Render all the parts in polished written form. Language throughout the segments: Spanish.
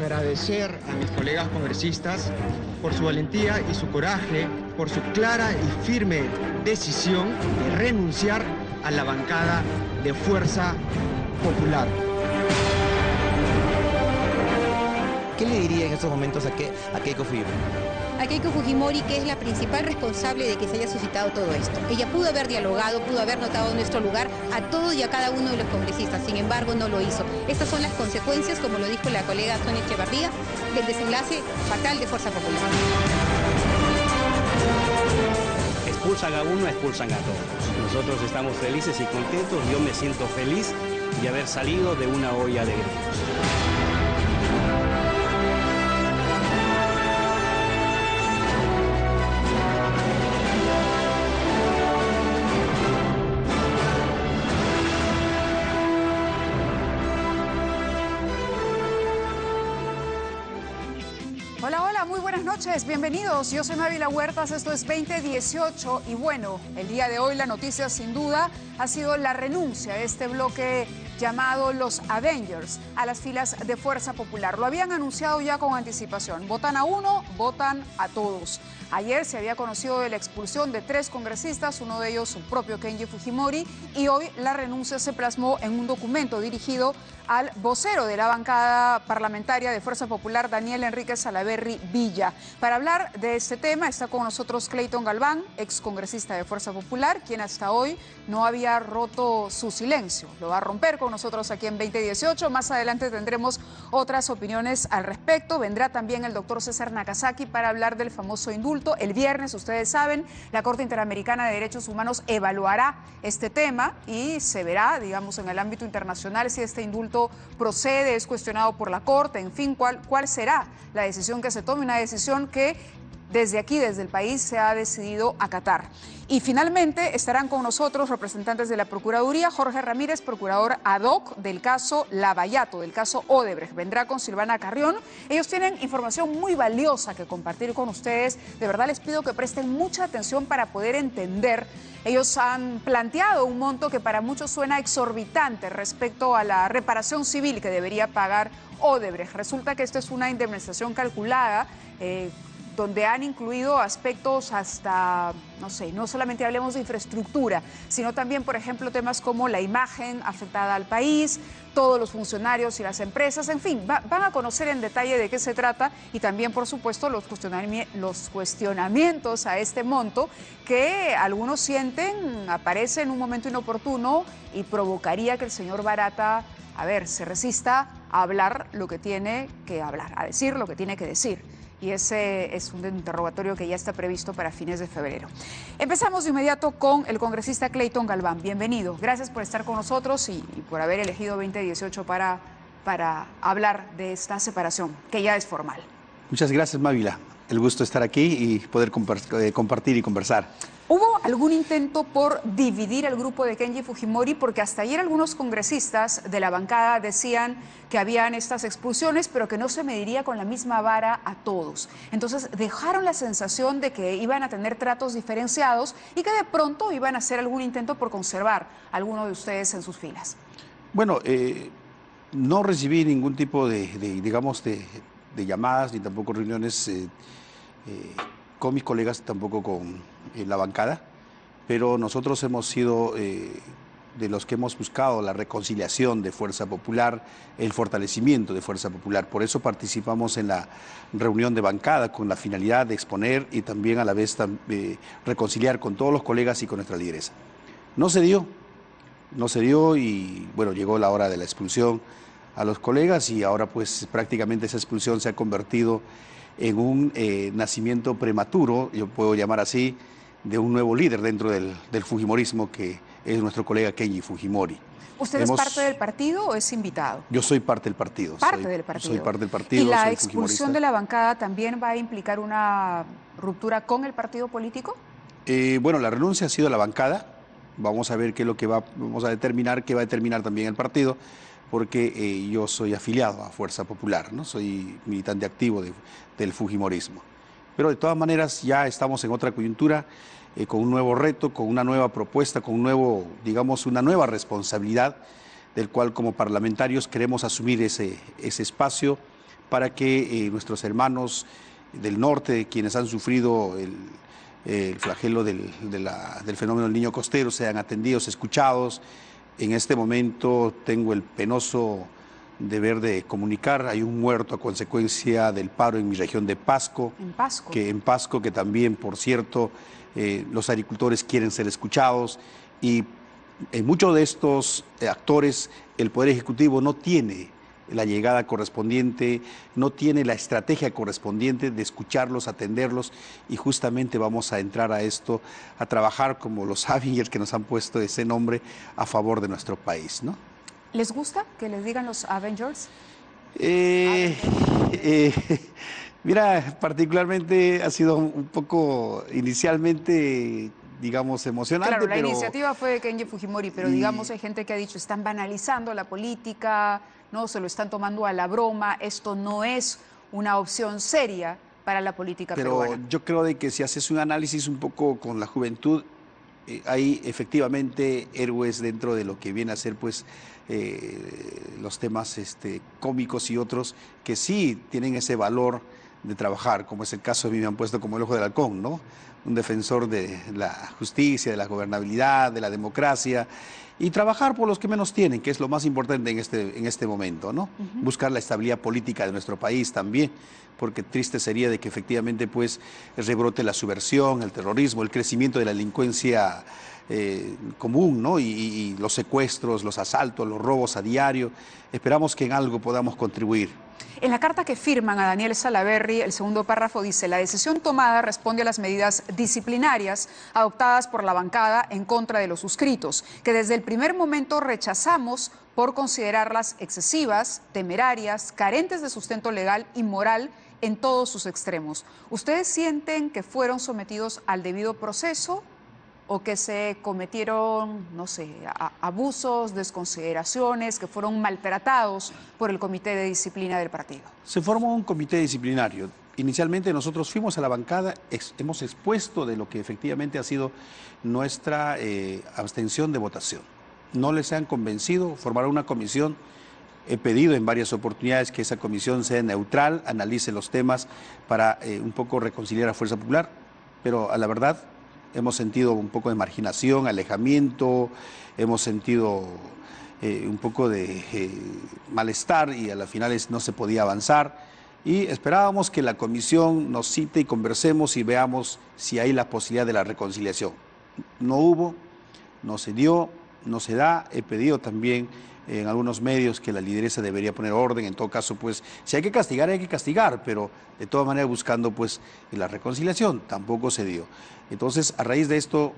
agradecer a mis colegas congresistas por su valentía y su coraje, por su clara y firme decisión de renunciar a la bancada de Fuerza Popular. ¿Qué le diría en estos momentos a Keiko Fujimori? A Keiko Fujimori, que es la principal responsable de que se haya suscitado todo esto. Ella pudo haber dialogado, pudo haber notado nuestro lugar a todos y a cada uno de los congresistas, sin embargo no lo hizo. Estas son las consecuencias, como lo dijo la colega Sonia Echevarría, del desenlace fatal de Fuerza Popular. Expulsan a uno, expulsan a todos. Nosotros estamos felices y contentos, yo me siento feliz de haber salido de una olla de grillos. Hola, muy buenas noches, bienvenidos. Yo soy Mávila Huertas, esto es 2018 y bueno, el día de hoy la noticia sin duda ha sido la renuncia de este bloque llamado los Avengers a las filas de Fuerza Popular. Lo habían anunciado ya con anticipación. Votan a uno, votan a todos. Ayer se había conocido de la expulsión de 3 congresistas, uno de ellos su propio Keiko Fujimori, y hoy la renuncia se plasmó en un documento dirigido al vocero de la bancada parlamentaria de Fuerza Popular, Daniel Enrique Salaverry Villa. Para hablar de este tema está con nosotros Clayton Galván, excongresista de Fuerza Popular, quien hasta hoy no había roto su silencio. Lo va a romper con nosotros aquí en 2018. Más adelante tendremos otras opiniones al respecto. Vendrá también el doctor César Nakazaki para hablar del famoso indulto. El viernes, ustedes saben, la Corte Interamericana de Derechos Humanos evaluará este tema y se verá, digamos, en el ámbito internacional si este indulto procede, es cuestionado por la Corte, en fin, cuál será la decisión que se tome, una decisión que desde aquí, desde el país, se ha decidido acatar. Y finalmente estarán con nosotros representantes de la Procuraduría, Jorge Ramírez, procurador ad hoc del caso Lavallato, del caso Odebrecht. Vendrá con Silvana Carrión. Ellos tienen información muy valiosa que compartir con ustedes. De verdad les pido que presten mucha atención para poder entender. Ellos han planteado un monto que para muchos suena exorbitante respecto a la reparación civil que debería pagar Odebrecht. Resulta que esto es una indemnización calculada donde han incluido aspectos hasta, no sé, no solamente hablemos de infraestructura, sino también, por ejemplo, temas como la imagen afectada al país, todos los funcionarios y las empresas, en fin, van a conocer en detalle de qué se trata y también, por supuesto, los cuestionamientos a este monto que algunos sienten aparece en un momento inoportuno y provocaría que el señor Barata, se resista a hablar lo que tiene que hablar, a decir lo que tiene que decir. Y ese es un interrogatorio que ya está previsto para fines de febrero. Empezamos de inmediato con el congresista Clayton Galván. Bienvenido. Gracias por estar con nosotros y por haber elegido 2018 para hablar de esta separación, que ya es formal. Muchas gracias, Mávila. El gusto de estar aquí y poder compartir y conversar. ¿Hubo algún intento por dividir al grupo de Keiko Fujimori? Porque hasta ayer algunos congresistas de la bancada decían que habían estas expulsiones, pero que no se mediría con la misma vara a todos. Entonces dejaron la sensación de que iban a tener tratos diferenciados y que de pronto iban a hacer algún intento por conservar a alguno de ustedes en sus filas. Bueno, no recibí ningún tipo de llamadas ni tampoco reuniones con mis colegas, tampoco con la bancada, pero nosotros hemos sido de los que hemos buscado la reconciliación de Fuerza Popular, el fortalecimiento de Fuerza Popular. Por eso participamos en la reunión de bancada con la finalidad de exponer y también a la vez reconciliar con todos los colegas y con nuestra lideresa. No se dio y bueno, llegó la hora de la expulsión a los colegas y ahora pues prácticamente esa expulsión se ha convertido en un nacimiento prematuro, yo puedo llamar así, de un nuevo líder dentro del fujimorismo que es nuestro colega Keiko Fujimori. ¿Usted es parte del partido o es invitado? Yo soy parte del partido. Parte del partido. Soy parte del partido. ¿Y la expulsión de la bancada también va a implicar una ruptura con el partido político? Bueno, la renuncia ha sido a la bancada. Vamos a ver qué es lo que vamos a determinar, qué va a determinar también el partido, porque yo soy afiliado a Fuerza Popular, ¿no? Soy militante activo del fujimorismo. Pero de todas maneras ya estamos en otra coyuntura, con un nuevo reto, con una nueva propuesta, con un nuevo, digamos, una nueva responsabilidad, del cual como parlamentarios queremos asumir ese espacio para que nuestros hermanos del norte, quienes han sufrido el flagelo del fenómeno del niño costero, sean atendidos, escuchados. En este momento tengo el penoso deber de comunicar, hay un muerto a consecuencia del paro en mi región de Pasco. En Pasco. En Pasco, que también, por cierto, los agricultores quieren ser escuchados, y en muchos de estos actores el Poder Ejecutivo no tiene la llegada correspondiente, no tiene la estrategia correspondiente de escucharlos, atenderlos, y justamente vamos a entrar a esto, a trabajar como los Avengers que nos han puesto ese nombre a favor de nuestro país, ¿no? ¿Les gusta que les digan los Avengers? Mira, particularmente ha sido un poco inicialmente, digamos, emocionante. Claro, la pero iniciativa fue de Kenji Fujimori, pero digamos hay gente que ha dicho, están banalizando la política, no se lo están tomando a la broma, esto no es una opción seria para la política peruana. Pero yo creo de que si haces un análisis un poco con la juventud, hay efectivamente héroes dentro de lo que viene a ser pues los temas cómicos y otros que sí tienen ese valor de trabajar, como es el caso de mí, me han puesto como el ojo del halcón, ¿no? Un defensor de la justicia, de la gobernabilidad, de la democracia, y trabajar por los que menos tienen, que es lo más importante en este momento, ¿no? Buscar la estabilidad política de nuestro país también, porque triste sería de que efectivamente pues rebrote la subversión, el terrorismo, el crecimiento de la delincuencia común, ¿no? Y los secuestros, los asaltos, los robos a diario. Esperamos que en algo podamos contribuir. En la carta que firman a Daniel Salaverry, el segundo párrafo dice: la decisión tomada responde a las medidas disciplinarias adoptadas por la bancada en contra de los suscritos, que desde el primer momento rechazamos por considerarlas excesivas, temerarias, carentes de sustento legal y moral en todos sus extremos. ¿Ustedes sienten que fueron sometidos al debido proceso o que se cometieron, no sé, abusos, desconsideraciones, que fueron maltratados por el Comité de Disciplina del partido? Se formó un comité disciplinario. Inicialmente nosotros fuimos a la bancada, hemos expuesto de lo que efectivamente ha sido nuestra abstención de votación. No les han convencido, formaron una comisión. He pedido en varias oportunidades que esa comisión sea neutral, analice los temas para un poco reconciliar a Fuerza Popular, pero a la verdad hemos sentido un poco de marginación, alejamiento, hemos sentido un poco de malestar y a las finales no se podía avanzar, y esperábamos que la comisión nos cite y conversemos y veamos si hay la posibilidad de la reconciliación. No hubo, no se dio, no se da. He pedido también en algunos medios que la lideresa debería poner orden. En todo caso, pues, si hay que castigar, pero de todas maneras buscando pues la reconciliación. Tampoco se dio. Entonces, a raíz de esto,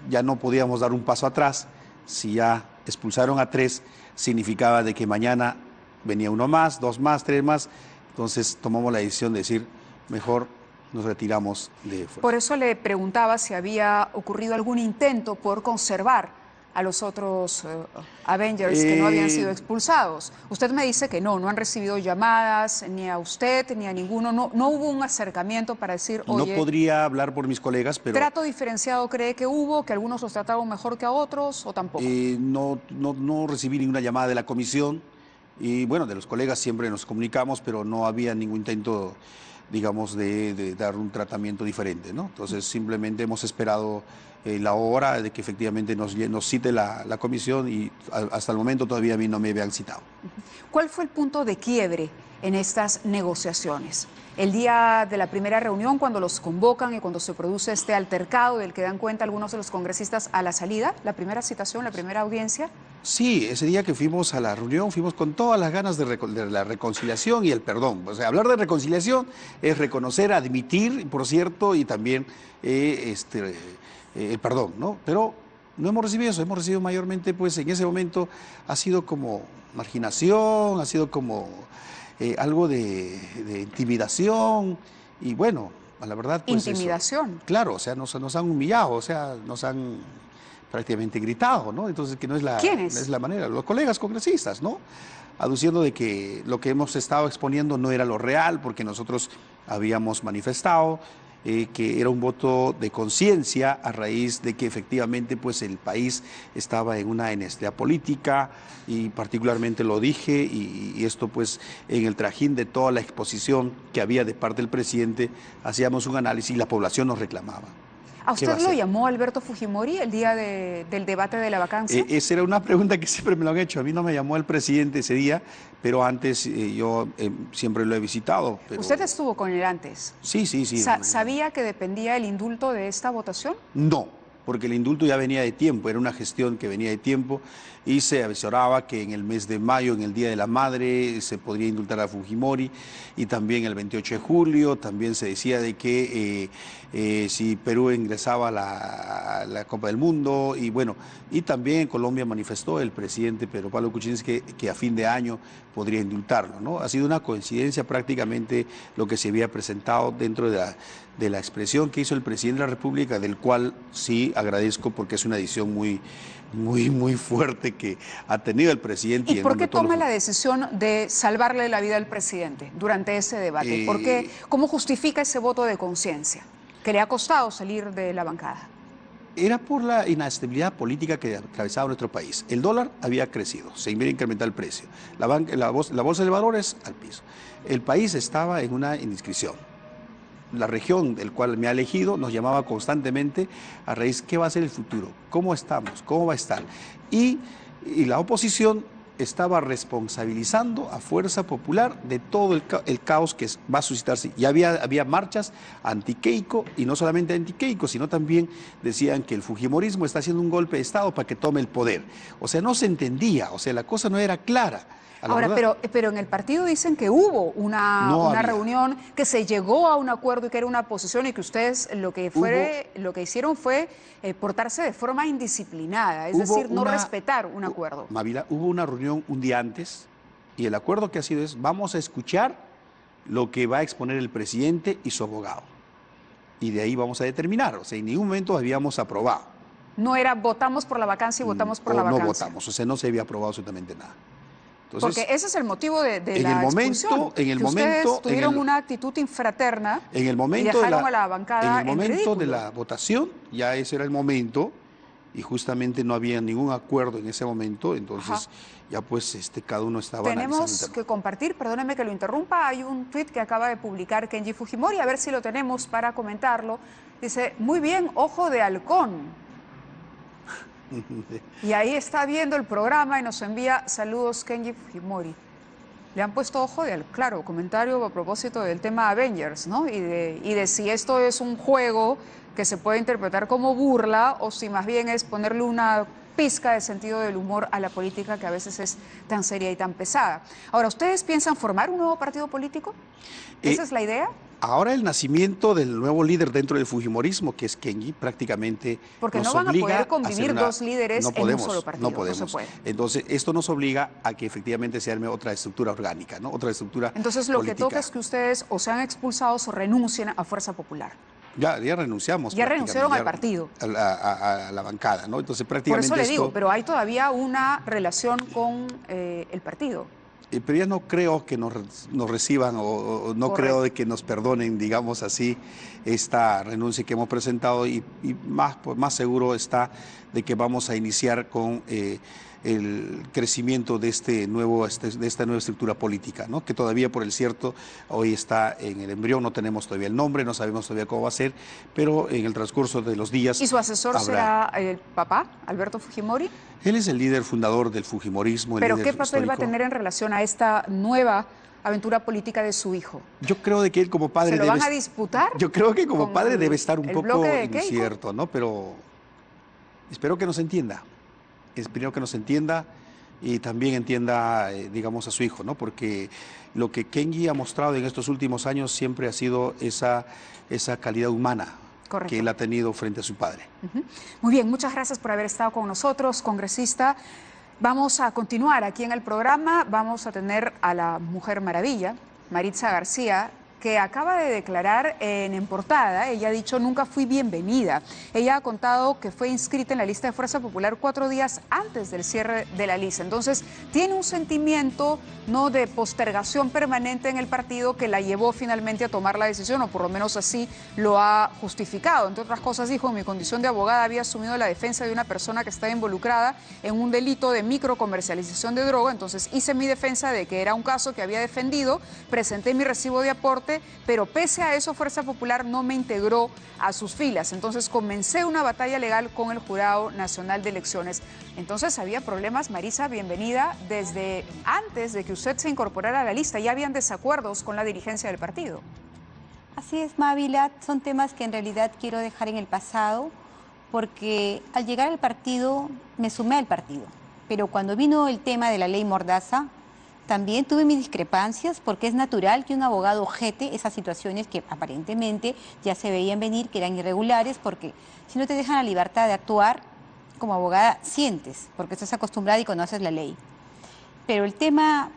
ya no podíamos dar un paso atrás. Si ya expulsaron a 3, significaba de que mañana venía uno más, 2 más, 3 más. Entonces tomamos la decisión de decir, mejor nos retiramos de fuerza. Por eso le preguntaba si había ocurrido algún intento por conservar a los otros Avengers que no habían sido expulsados. Usted me dice que no han recibido llamadas, ni a usted, ni a ninguno, no hubo un acercamiento para decir, oye... No podría hablar por mis colegas, pero... ¿Trato diferenciado cree que hubo, que algunos los trataron mejor que a otros, o tampoco? No recibí ninguna llamada de la comisión, y bueno, de los colegas siempre nos comunicamos, pero no había ningún intento, digamos, de dar un tratamiento diferente, ¿no? Entonces simplemente hemos esperado la hora de que efectivamente nos cite la comisión, y hasta el momento todavía a mí no me habían citado. ¿Cuál fue el punto de quiebre en estas negociaciones? El día de la primera reunión, cuando los convocan y cuando se produce este altercado del que dan cuenta algunos de los congresistas a la salida, la primera citación, la primera audiencia. Sí, ese día que fuimos a la reunión, fuimos con todas las ganas de la reconciliación y el perdón. O sea, hablar de reconciliación es reconocer, admitir, por cierto, y también el perdón, ¿no? Pero no hemos recibido eso, hemos recibido mayormente, pues en ese momento ha sido como marginación, ha sido como algo de intimidación, y bueno, a la verdad... Pues ¿Intimidación? Eso, claro, o sea, nos han humillado, o sea, nos han prácticamente gritado, ¿no? Entonces, que no es la... ¿Quiénes? No es la manera, los colegas congresistas, ¿no? Aduciendo de que lo que hemos estado exponiendo no era lo real, porque nosotros habíamos manifestado que era un voto de conciencia a raíz de que efectivamente pues el país estaba en una inestabilidad política, y particularmente lo dije, y esto pues en el trajín de toda la exposición que había de parte del presidente, hacíamos un análisis y la población nos reclamaba. ¿A usted lo llamó Alberto Fujimori el día del debate de la vacancia? Esa era una pregunta que siempre me lo han hecho. A mí no me llamó el presidente ese día, pero antes yo siempre lo he visitado. Pero... ¿Usted estuvo con él antes? Sí. ¿Sabía que dependía el indulto de esta votación? No, porque el indulto ya venía de tiempo, era una gestión que venía de tiempo, y se avisoraba que en el mes de mayo, en el Día de la Madre, se podría indultar a Fujimori, y también el 28 de julio, también se decía de que si Perú ingresaba a la Copa del Mundo, y bueno, y también en Colombia manifestó el presidente Pedro Pablo Kuczynski que a fin de año podría indultarlo, ¿no? Ha sido una coincidencia prácticamente lo que se había presentado dentro de la expresión que hizo el presidente de la República, del cual sí agradezco porque es una decisión muy fuerte que ha tenido el presidente. ¿Y por qué toma la decisión de salvarle la vida al presidente durante ese debate? ¿Por qué? ¿Cómo justifica ese voto de conciencia que le ha costado salir de la bancada? Era por la inestabilidad política que atravesaba nuestro país. El dólar había crecido, se iba a incrementar el precio. La bolsa de valores al piso. El país estaba en una indiscreción. La región del cual me ha elegido nos llamaba constantemente a raíz ¿qué va a ser el futuro? ¿Cómo estamos? ¿Cómo va a estar? Y la oposición estaba responsabilizando a Fuerza Popular de todo el caos que va a suscitarse. Y había marchas anti-Keiko, y no solamente anti-Keiko, sino también decían que el fujimorismo está haciendo un golpe de Estado para que tome el poder. O sea, no se entendía, o sea, la cosa no era clara. Ahora, pero en el partido dicen que hubo una reunión, que se llegó a un acuerdo y que era una posición, y que ustedes lo que hicieron fue portarse de forma indisciplinada, es decir, no respetar un acuerdo. Mávila, hubo una reunión un día antes, y el acuerdo que ha sido es: vamos a escuchar lo que va a exponer el presidente y su abogado, y de ahí vamos a determinar. O sea, en ningún momento habíamos aprobado. No era votamos por la vacancia y votamos por la vacancia. No votamos, o sea, no se había aprobado absolutamente nada. Porque ese es el motivo de la expulsión. Ustedes tuvieron una actitud infraterna y dejaron a la bancada en ridículo. En el momento de la votación, ya ese era el momento, y justamente no había ningún acuerdo en ese momento, entonces ya pues cada uno estaba analizando. Tenemos que compartir, perdóneme que lo interrumpa, hay un tuit que acaba de publicar Kenji Fujimori, a ver si lo tenemos para comentarlo. Dice: muy bien, ojo de halcón. Y ahí está viendo el programa y nos envía saludos Kenji Fujimori. Le han puesto ojo de halcón, claro, comentario a propósito del tema Avengers, ¿no? Y de si esto es un juego que se puede interpretar como burla o si más bien es ponerle una pizca de sentido del humor a la política, que a veces es tan seria y tan pesada. Ahora, ¿ustedes piensan formar un nuevo partido político? ¿Esa es la idea? Ahora el nacimiento del nuevo líder dentro del fujimorismo, que es Kenji, prácticamente porque nos no van a obliga poder convivir dos líderes en un solo partido. No podemos. No se puede. Entonces, esto nos obliga a que efectivamente se arme otra estructura orgánica, ¿no? Otra estructura Entonces, lo política. que toca es que ustedes o sean expulsados o renuncien a Fuerza Popular. Ya renunciamos. Ya renunciaron al partido. A la bancada, ¿no? Entonces, prácticamente por eso le digo, pero hay todavía una relación con el partido. Pero ya no creo que nos reciban o no creo de que nos perdonen, digamos así, esta renuncia que hemos presentado, y más seguro está de que vamos a iniciar con el crecimiento de esta nueva estructura política, ¿no? Que todavía, por el cierto, hoy está en el embrión, no tenemos todavía el nombre, no sabemos todavía cómo va a ser, pero en el transcurso de los días... ¿Y su asesor será el papá, Alberto Fujimori? Él es el líder fundador del fujimorismo. ¿Pero qué papel va a tener en relación a esta nueva aventura política de su hijo? Yo creo de que él como padre... ¿Se lo van a disputar? Yo creo que como padre debe estar un poco incierto, ¿no? Pero espero que nos entienda. Espero que nos entienda y también entienda, digamos, a su hijo, ¿no? Porque lo que Kenji ha mostrado en estos últimos años siempre ha sido esa calidad humana. Correcto. Que él ha tenido frente a su padre. Muy bien, muchas gracias por haber estado con nosotros, congresista. Vamos a continuar aquí en el programa. Vamos a tener a la Mujer Maravilla, Maritza García, que acaba de declarar en portada. Ella ha dicho: nunca fui bienvenida. Ella ha contado que fue inscrita en la lista de Fuerza Popular 4 días antes del cierre de la lista. Entonces tiene un sentimiento no de postergación permanente en el partido que la llevó finalmente a tomar la decisión, o por lo menos así lo ha justificado. Entre otras cosas dijo: en mi condición de abogada había asumido la defensa de una persona que estaba involucrada en un delito de microcomercialización de droga. Entonces hice mi defensa de que era un caso que había defendido, presenté mi recibo de aporte, pero pese a eso Fuerza Popular no me integró a sus filas. Entonces comencé una batalla legal con el Jurado Nacional de Elecciones. Entonces había problemas, Marisa, bienvenida, desde antes de que usted se incorporara a la lista. Ya habían desacuerdos con la dirigencia del partido. Así es, Mávila, son temas que en realidad quiero dejar en el pasado, porque al llegar al partido me sumé al partido. Pero cuando vino el tema de la ley Mordaza, también tuve mis discrepancias, porque es natural que un abogado objete esas situaciones que aparentemente ya se veían venir, que eran irregulares, porque si no te dejan la libertad de actuar, como abogada sientes, porque estás acostumbrada y conoces la ley. Pero el tema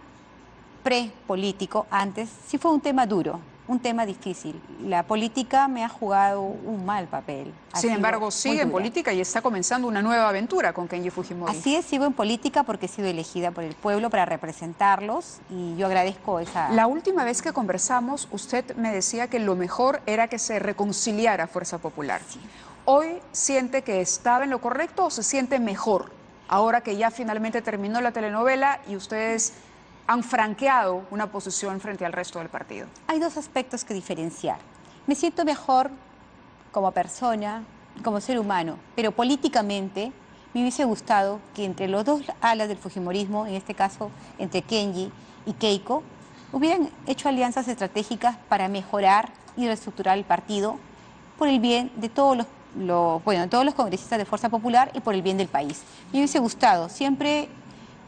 pre-político, antes, sí fue un tema duro, un tema difícil. La política me ha jugado un mal papel. Sin embargo, sigue en política y está comenzando una nueva aventura con Kenji Fujimori. Así es, sigo en política porque he sido elegida por el pueblo para representarlos y yo agradezco esa... La última vez que conversamos, usted me decía que lo mejor era que se reconciliara Fuerza Popular. Sí. ¿Hoy siente que estaba en lo correcto o se siente mejor ahora que ya finalmente terminó la telenovela y ustedes han franqueado una posición frente al resto del partido? Hay dos aspectos que diferenciar. Me siento mejor como persona, como ser humano, pero políticamente me hubiese gustado que entre los dos alas del fujimorismo, en este caso entre Kenji y Keiko, hubieran hecho alianzas estratégicas para mejorar y reestructurar el partido por el bien de todos los congresistas de Fuerza Popular y por el bien del país. Me hubiese gustado, siempre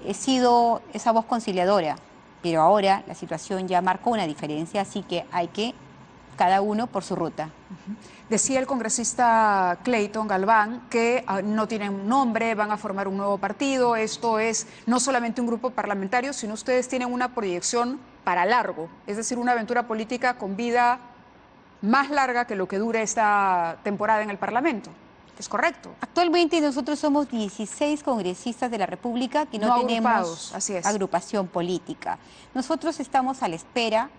he sido esa voz conciliadora, pero ahora la situación ya marcó una diferencia, así que hay que cada uno por su ruta. Decía el congresista Clayton Galván que no tienen un nombre, van a formar un nuevo partido. Esto es no solamente un grupo parlamentario, sino ustedes tienen una proyección para largo, es decir, una aventura política con vida más larga que lo que dure esta temporada en el Parlamento. ¿Es correcto? Actualmente nosotros somos 16 congresistas de la República que no tenemos así es, agrupación política. Nosotros estamos a la espera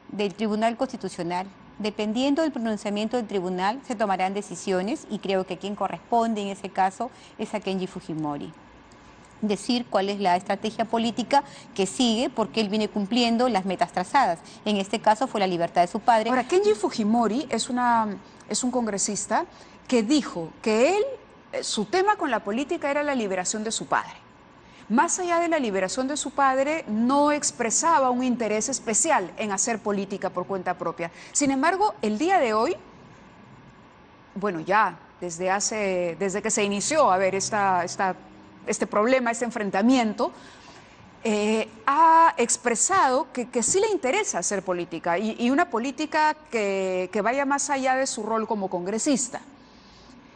del Tribunal Constitucional. Dependiendo del pronunciamiento del tribunal, se tomarán decisiones y creo que quien corresponde en ese caso es a Kenji Fujimori. Decir cuál es la estrategia política que sigue, porque él viene cumpliendo las metas trazadas. En este caso fue la libertad de su padre. Ahora, Kenji Fujimori es un congresista que dijo que su tema con la política era la liberación de su padre. Más allá de la liberación de su padre, no expresaba un interés especial en hacer política por cuenta propia. Sin embargo, el día de hoy, bueno, ya desde que se inició a ver este problema, este enfrentamiento, ha expresado que sí le interesa hacer política y una política que vaya más allá de su rol como congresista.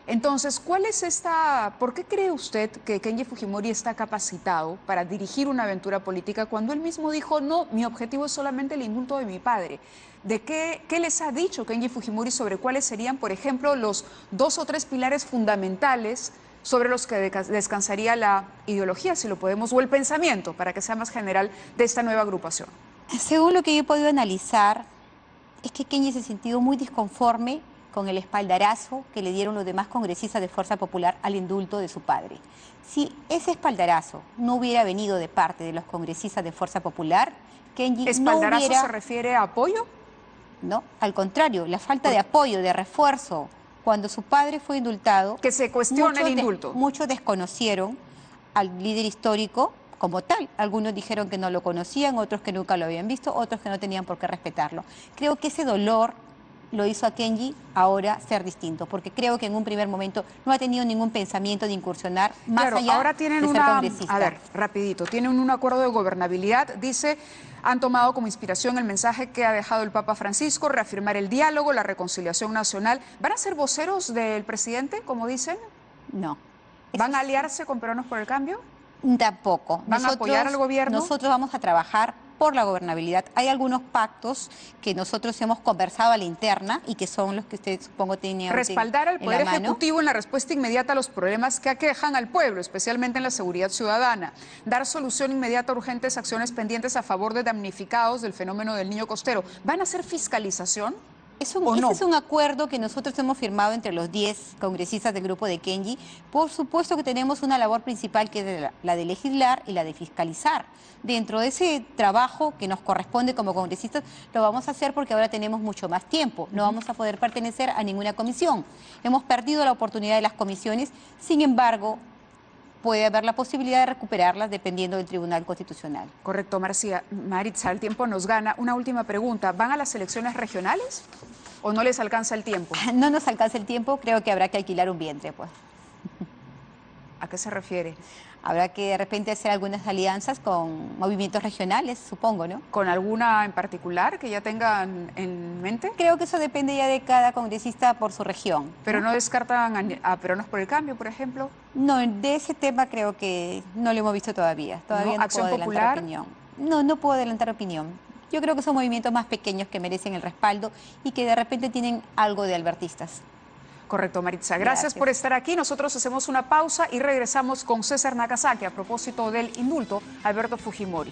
Entonces, ¿por qué cree usted que Kenji Fujimori está capacitado para dirigir una aventura política cuando él mismo dijo: no, mi objetivo es solamente el indulto de mi padre? ¿Qué les ha dicho Kenji Fujimori sobre cuáles serían, por ejemplo, los 2 o 3 pilares fundamentales sobre los que descansaría la ideología, si lo podemos, o el pensamiento, para que sea más general, de esta nueva agrupación? Según lo que yo he podido analizar, es que Kenji se ha sentido muy disconforme con el espaldarazo que le dieron los demás congresistas de Fuerza Popular al indulto de su padre. Si ese espaldarazo no hubiera venido de parte de los congresistas de Fuerza Popular, Kenji ¿Espaldarazo no hubiera... se refiere a apoyo? No, al contrario, la falta de apoyo, de refuerzo. Cuando su padre fue indultado... Que se cuestione el indulto. Muchos desconocieron al líder histórico como tal. Algunos dijeron que no lo conocían, otros que nunca lo habían visto, otros que no tenían por qué respetarlo. Creo que ese dolor lo hizo a Kenji ahora ser distinto, porque creo que en un primer momento no ha tenido ningún pensamiento de incursionar más allá ahora tienen de ser congresista. A ver, rapidito, tienen un acuerdo de gobernabilidad, dice, han tomado como inspiración el mensaje que ha dejado el Papa Francisco, reafirmar el diálogo, la reconciliación nacional. ¿Van a ser voceros del presidente, como dicen? No. ¿Van a aliarse con Peruanos por el Cambio? Tampoco. ¿Van a apoyar al gobierno? Nosotros vamos a trabajar por la gobernabilidad. Hay algunos pactos que nosotros hemos conversado a la interna y que son los que usted supongo tenía respaldar al en Poder la mano. Ejecutivo en la respuesta inmediata a los problemas que aquejan al pueblo, especialmente en la seguridad ciudadana. Dar solución inmediata a urgentes acciones pendientes a favor de damnificados del fenómeno del niño costero. ¿Van a hacer fiscalización? Ese no? es un acuerdo que nosotros hemos firmado entre los 10 congresistas del grupo de Kenji. Por supuesto que tenemos una labor principal que es la de legislar y la de fiscalizar. Dentro de ese trabajo que nos corresponde como congresistas, lo vamos a hacer porque ahora tenemos mucho más tiempo. No vamos a poder pertenecer a ninguna comisión. Hemos perdido la oportunidad de las comisiones, sin embargo, puede haber la posibilidad de recuperarlas dependiendo del Tribunal Constitucional. Correcto, Maritza, el tiempo nos gana. Una última pregunta, ¿van a las elecciones regionales o no les alcanza el tiempo? No nos alcanza el tiempo, creo que habrá que alquilar un vientre, pues. ¿A qué se refiere? Habrá que de repente hacer algunas alianzas con movimientos regionales, supongo, ¿no? ¿Con alguna en particular que ya tengan en mente? Creo que eso depende ya de cada congresista por su región. ¿Pero no descartan a Peruanos por el Cambio, por ejemplo? No, de ese tema creo que no lo hemos visto todavía. Todavía no ¿Acción puedo Popular? adelantar opinión. No puedo adelantar opinión. Yo creo que son movimientos más pequeños que merecen el respaldo y que de repente tienen algo de albertistas. Correcto, Maritza. Gracias por estar aquí. Nosotros hacemos una pausa y regresamos con César Nakazaki a propósito del indulto a Alberto Fujimori.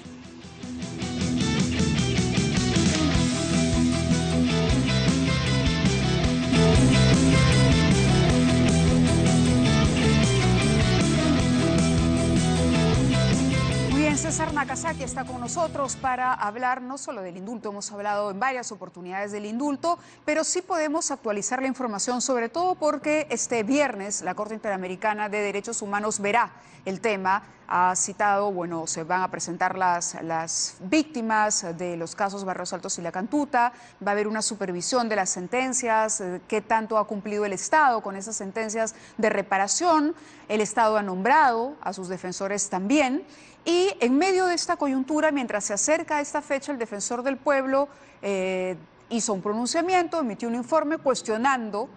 César Nakazaki está con nosotros para hablar no solo del indulto, hemos hablado en varias oportunidades del indulto, pero sí podemos actualizar la información, sobre todo porque este viernes la Corte Interamericana de Derechos Humanos verá el tema. Ha citado, bueno, se van a presentar las víctimas de los casos Barrios Altos y La Cantuta, va a haber una supervisión de las sentencias, qué tanto ha cumplido el Estado con esas sentencias de reparación, el Estado ha nombrado a sus defensores también. Y en medio de esta coyuntura, mientras se acerca a esta fecha, el defensor del pueblo hizo un pronunciamiento, emitió un informe cuestionando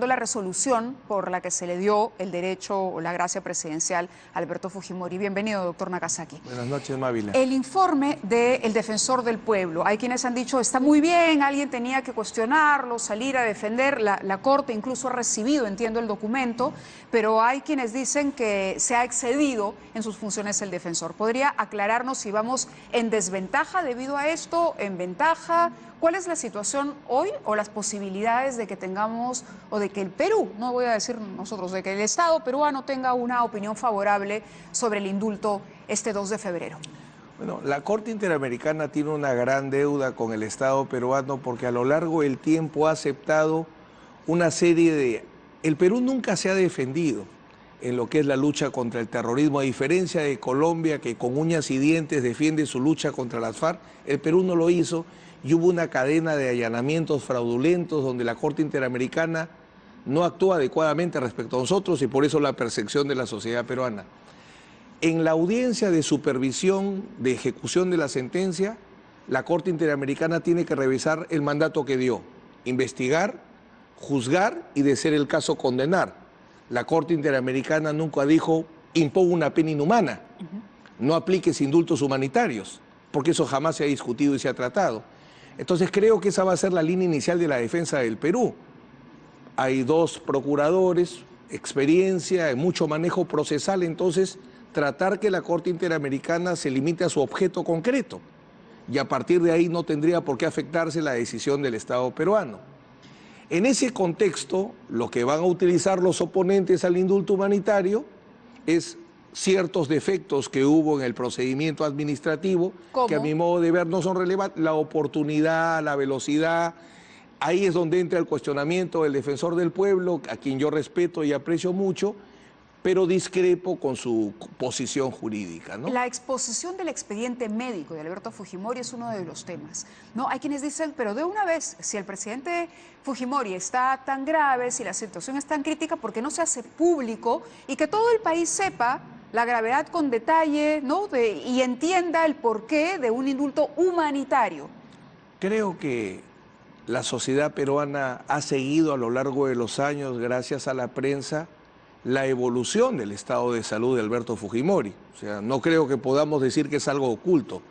la resolución por la que se le dio el derecho o la gracia presidencial a Alberto Fujimori. Bienvenido, doctor Nakazaki. Buenas noches, Mávila. El informe del defensor del pueblo. Hay quienes han dicho, está muy bien, alguien tenía que cuestionarlo, salir a defender. La Corte incluso ha recibido, entiendo, el documento, pero hay quienes dicen que se ha excedido en sus funciones el defensor. ¿Podría aclararnos si vamos en desventaja debido a esto, en ventaja? ¿Cuál es la situación hoy o las posibilidades de que tengamos, o de que el Perú, no voy a decir nosotros, de que el Estado peruano tenga una opinión favorable sobre el indulto este 2 de febrero? Bueno, la Corte Interamericana tiene una gran deuda con el Estado peruano porque a lo largo del tiempo ha aceptado una serie de... El Perú nunca se ha defendido en lo que es la lucha contra el terrorismo, a diferencia de Colombia, que con uñas y dientes defiende su lucha contra las FARC. El Perú no lo hizo. Y hubo una cadena de allanamientos fraudulentos donde la Corte Interamericana no actúa adecuadamente respecto a nosotros y por eso la percepción de la sociedad peruana. En la audiencia de supervisión de ejecución de la sentencia, la Corte Interamericana tiene que revisar el mandato que dio, investigar, juzgar y, de ser el caso, condenar. La Corte Interamericana nunca dijo, imponga una pena inhumana, no apliques indultos humanitarios, porque eso jamás se ha discutido y se ha tratado. Entonces creo que esa va a ser la línea inicial de la defensa del Perú. Hay 2 procuradores, experiencia, mucho manejo procesal, entonces tratar que la Corte Interamericana se limite a su objeto concreto y a partir de ahí no tendría por qué afectarse la decisión del Estado peruano. En ese contexto, lo que van a utilizar los oponentes al indulto humanitario es ciertos defectos que hubo en el procedimiento administrativo, ¿Cómo? que a mi modo de ver no son relevantes, la oportunidad, la velocidad. Ahí es donde entra el cuestionamiento del defensor del pueblo, a quien yo respeto y aprecio mucho, pero discrepo con su posición jurídica, ¿no? La exposición del expediente médico de Alberto Fujimori es uno de los temas, ¿no? Hay quienes dicen, pero de una vez, si el presidente Fujimori está tan grave, si la situación es tan crítica, ¿por qué no se hace público y que todo el país sepa la gravedad con detalle, ¿no? Y entienda el porqué de un indulto humanitario? Creo que la sociedad peruana ha seguido a lo largo de los años, gracias a la prensa, la evolución del estado de salud de Alberto Fujimori. O sea, no creo que podamos decir que es algo oculto.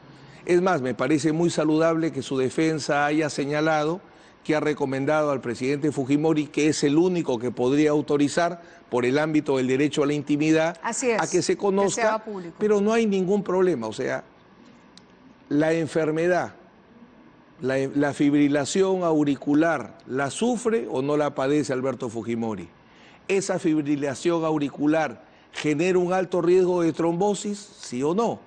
Es más, me parece muy saludable que su defensa haya señalado que ha recomendado al presidente Fujimori, que es el único que podría autorizar por el ámbito del derecho a la intimidad, Así es, a que se conozca, que sea público. pero no hay ningún problema. O sea, la enfermedad, la fibrilación auricular, ¿la sufre o no la padece Alberto Fujimori? ¿Esa fibrilación auricular genera un alto riesgo de trombosis, sí o no?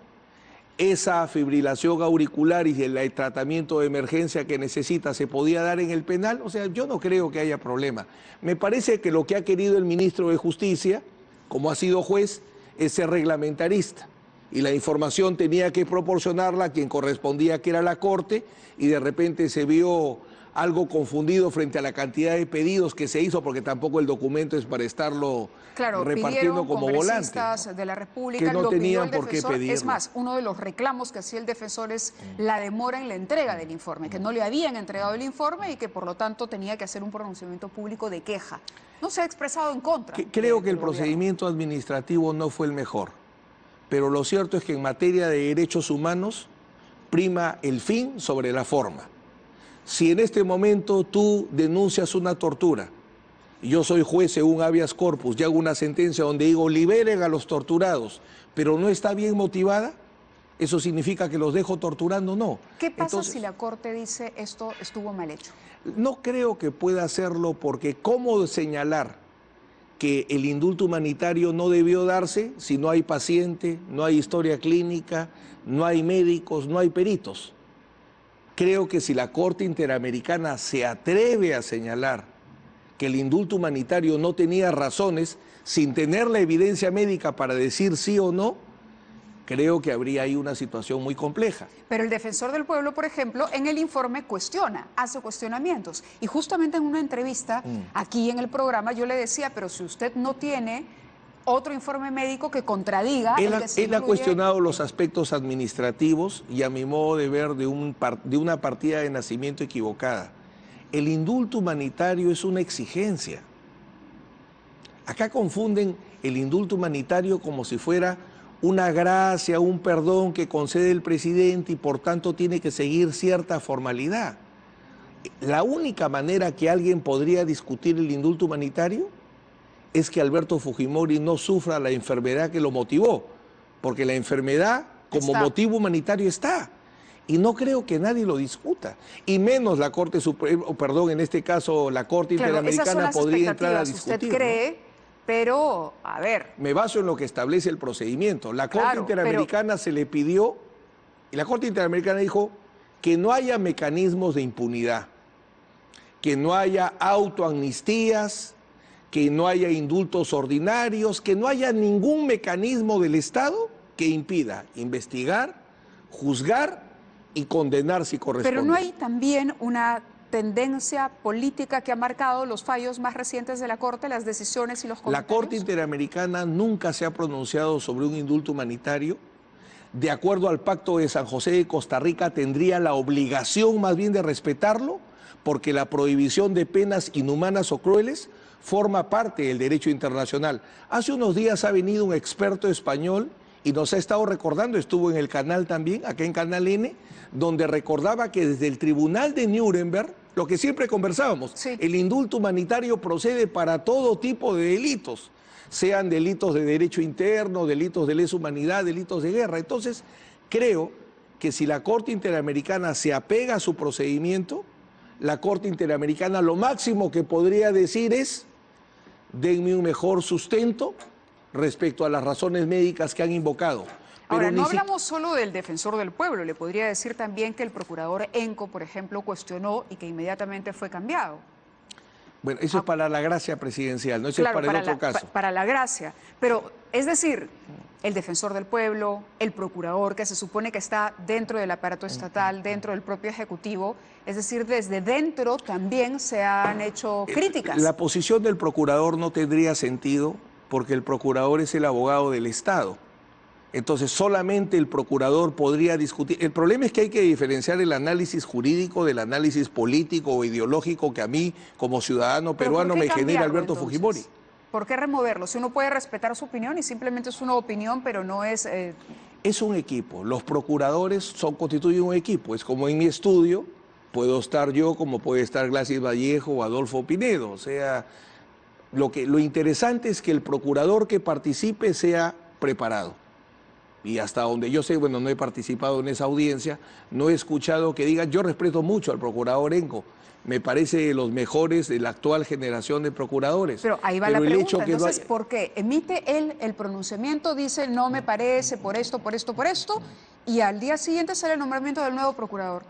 ¿Esa fibrilación auricular y el tratamiento de emergencia que necesita se podía dar en el penal? O sea, yo no creo que haya problema. Me parece que lo que ha querido el ministro de Justicia, como ha sido juez, es ser reglamentarista. Y la información tenía que proporcionarla a quien correspondía, que era la Corte, y de repente se vio algo confundido frente a la cantidad de pedidos que se hizo, porque tampoco el documento es para estarlo repartiendo como volante. Congresistas de la República, que no lo pidió tenían el por qué defensor. pedirlo. Es más, uno de los reclamos que hacía el defensor es la demora en la entrega del informe, que no le habían entregado el informe y que por lo tanto tenía que hacer un pronunciamiento público de queja. No se ha expresado en contra. Creo que el del procedimiento administrativo no fue el mejor, pero lo cierto es que en materia de derechos humanos prima el fin sobre la forma. Si en este momento tú denuncias una tortura, y yo soy juez según habeas corpus y hago una sentencia donde digo liberen a los torturados, pero no está bien motivada, ¿eso significa que los dejo torturando? No. ¿Qué pasa Entonces, si la Corte dice esto estuvo mal hecho? no creo que pueda hacerlo, porque ¿cómo señalar que el indulto humanitario no debió darse si no hay paciente, no hay historia clínica, no hay médicos, no hay peritos? Creo que si la Corte Interamericana se atreve a señalar que el indulto humanitario no tenía razones, sin tener la evidencia médica para decir sí o no, creo que habría ahí una situación muy compleja. Pero el defensor del pueblo, por ejemplo, en el informe cuestiona, hace cuestionamientos. Y justamente en una entrevista aquí en el programa yo le decía, pero si usted no tiene otro informe médico que contradiga Él el que se ha incluye... cuestionado los aspectos administrativos y, a mi modo de ver, de una partida de nacimiento equivocada. El indulto humanitario es una exigencia. Acá confunden el indulto humanitario como si fuera una gracia, un perdón que concede el presidente y por tanto tiene que seguir cierta formalidad. La única manera que alguien podría discutir el indulto humanitario es que Alberto Fujimori no sufra la enfermedad que lo motivó, porque la enfermedad como motivo humanitario está. Y no creo que nadie lo discuta, y menos la Corte Suprema, perdón, en este caso la Corte Interamericana podría entrar a discutir. Usted cree, ¿no? Pero, a ver... Me baso en lo que establece el procedimiento. La Corte Interamericana se le pidió, y la Corte Interamericana dijo que no haya mecanismos de impunidad, que no haya autoamnistías, que no haya indultos ordinarios, que no haya ningún mecanismo del Estado que impida investigar, juzgar y condenar si corresponde. Pero no hay también una tendencia política que ha marcado los fallos más recientes de la Corte, las decisiones y los comentarios. La Corte Interamericana nunca se ha pronunciado sobre un indulto humanitario. De acuerdo al Pacto de San José de Costa Rica, tendría la obligación más bien de respetarlo, porque la prohibición de penas inhumanas o crueles forma parte del derecho internacional. Hace unos días ha venido un experto español y nos ha estado recordando, estuvo en el canal también, acá en Canal N, donde recordaba que desde el Tribunal de Nuremberg, lo que siempre conversábamos, el indulto humanitario procede para todo tipo de delitos, sean delitos de derecho interno, delitos de lesa humanidad, delitos de guerra. Entonces, creo que si la Corte Interamericana se apega a su procedimiento, la Corte Interamericana lo máximo que podría decir es: denme un mejor sustento respecto a las razones médicas que han invocado. Pero ahora, no hablamos solo del defensor del pueblo, le podría decir también que el procurador Enco, por ejemplo, cuestionó y que inmediatamente fue cambiado. Bueno, eso es para la gracia presidencial, no, eso es para el otro caso. Para la gracia, pero es decir, el defensor del pueblo, el procurador, que se supone que está dentro del aparato estatal, dentro del propio Ejecutivo, es decir, desde dentro también se han hecho críticas. La posición del procurador no tendría sentido porque el procurador es el abogado del Estado. Entonces solamente el procurador podría discutir. El problema es que hay que diferenciar el análisis jurídico del análisis político o ideológico que a mí como ciudadano peruano me genera Alberto Fujimori. ¿Por qué removerlo? Si uno puede respetar su opinión y simplemente es una opinión, pero no es Es un equipo, los procuradores constituyen un equipo, es como en mi estudio, puedo estar yo como puede estar Gladys Vallejo o Adolfo Pinedo, o sea, lo interesante es que el procurador que participe sea preparado. Y hasta donde yo sé, bueno, no he participado en esa audiencia, no he escuchado que digan, yo respeto mucho al procurador Enco, me parece de los mejores de la actual generación de procuradores. Pero ahí va la pregunta, entonces, ¿por qué? Emite él el pronunciamiento, dice, no me parece, por esto, y al día siguiente sale el nombramiento del nuevo procurador.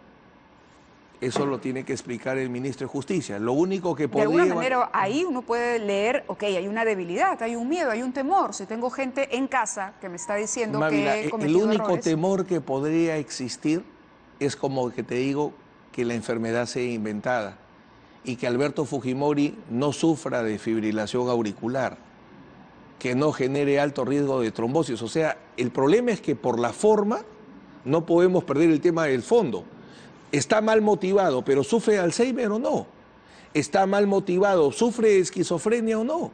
Eso lo tiene que explicar el ministro de Justicia. Lo único que podría... De alguna manera, ahí uno puede leer, ok, hay una debilidad, hay un miedo, hay un temor. Si tengo gente en casa que me está diciendo Mávila, que he cometido el único errores. temor que podría existir es como que te digo que la enfermedad sea inventada y que Alberto Fujimori no sufra de fibrilación auricular, que no genere alto riesgo de trombosis. O sea, el problema es que por la forma no podemos perder el tema del fondo. Está mal motivado, pero ¿sufre de Alzheimer o no? ¿Está mal motivado, sufre de esquizofrenia o no?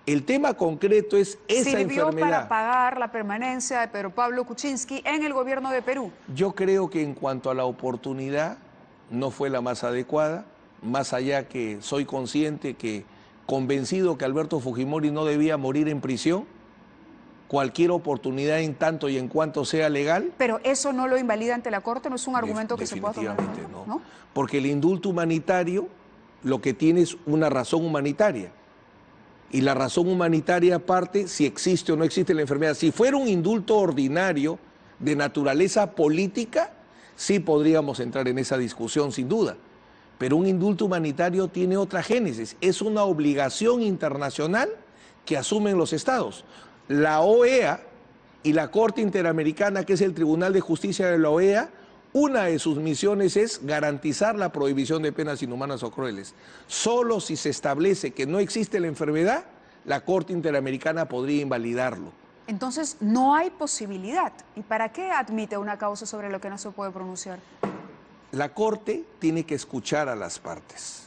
El tema concreto es esa enfermedad. ¿Sirvió para pagar la permanencia de Pedro Pablo Kuczynski en el gobierno de Perú? Yo creo que en cuanto a la oportunidad no fue la más adecuada, más allá que soy consciente que, convencido que Alberto Fujimori no debía morir en prisión, cualquier oportunidad en tanto y en cuanto sea legal. Pero eso no lo invalida ante la Corte, no es un argumento que se pueda tomar. Definitivamente no. Porque el indulto humanitario lo que tiene es una razón humanitaria. Y la razón humanitaria parte si existe o no existe la enfermedad. Si fuera un indulto ordinario de naturaleza política, sí podríamos entrar en esa discusión sin duda. Pero un indulto humanitario tiene otra génesis. Es una obligación internacional que asumen los estados. La OEA y la Corte Interamericana, que es el Tribunal de Justicia de la OEA, una de sus misiones es garantizar la prohibición de penas inhumanas o crueles. Solo si se establece que no existe la enfermedad, la Corte Interamericana podría invalidarlo. Entonces, no hay posibilidad. ¿Y para qué admite una causa sobre lo que no se puede pronunciar? La Corte tiene que escuchar a las partes.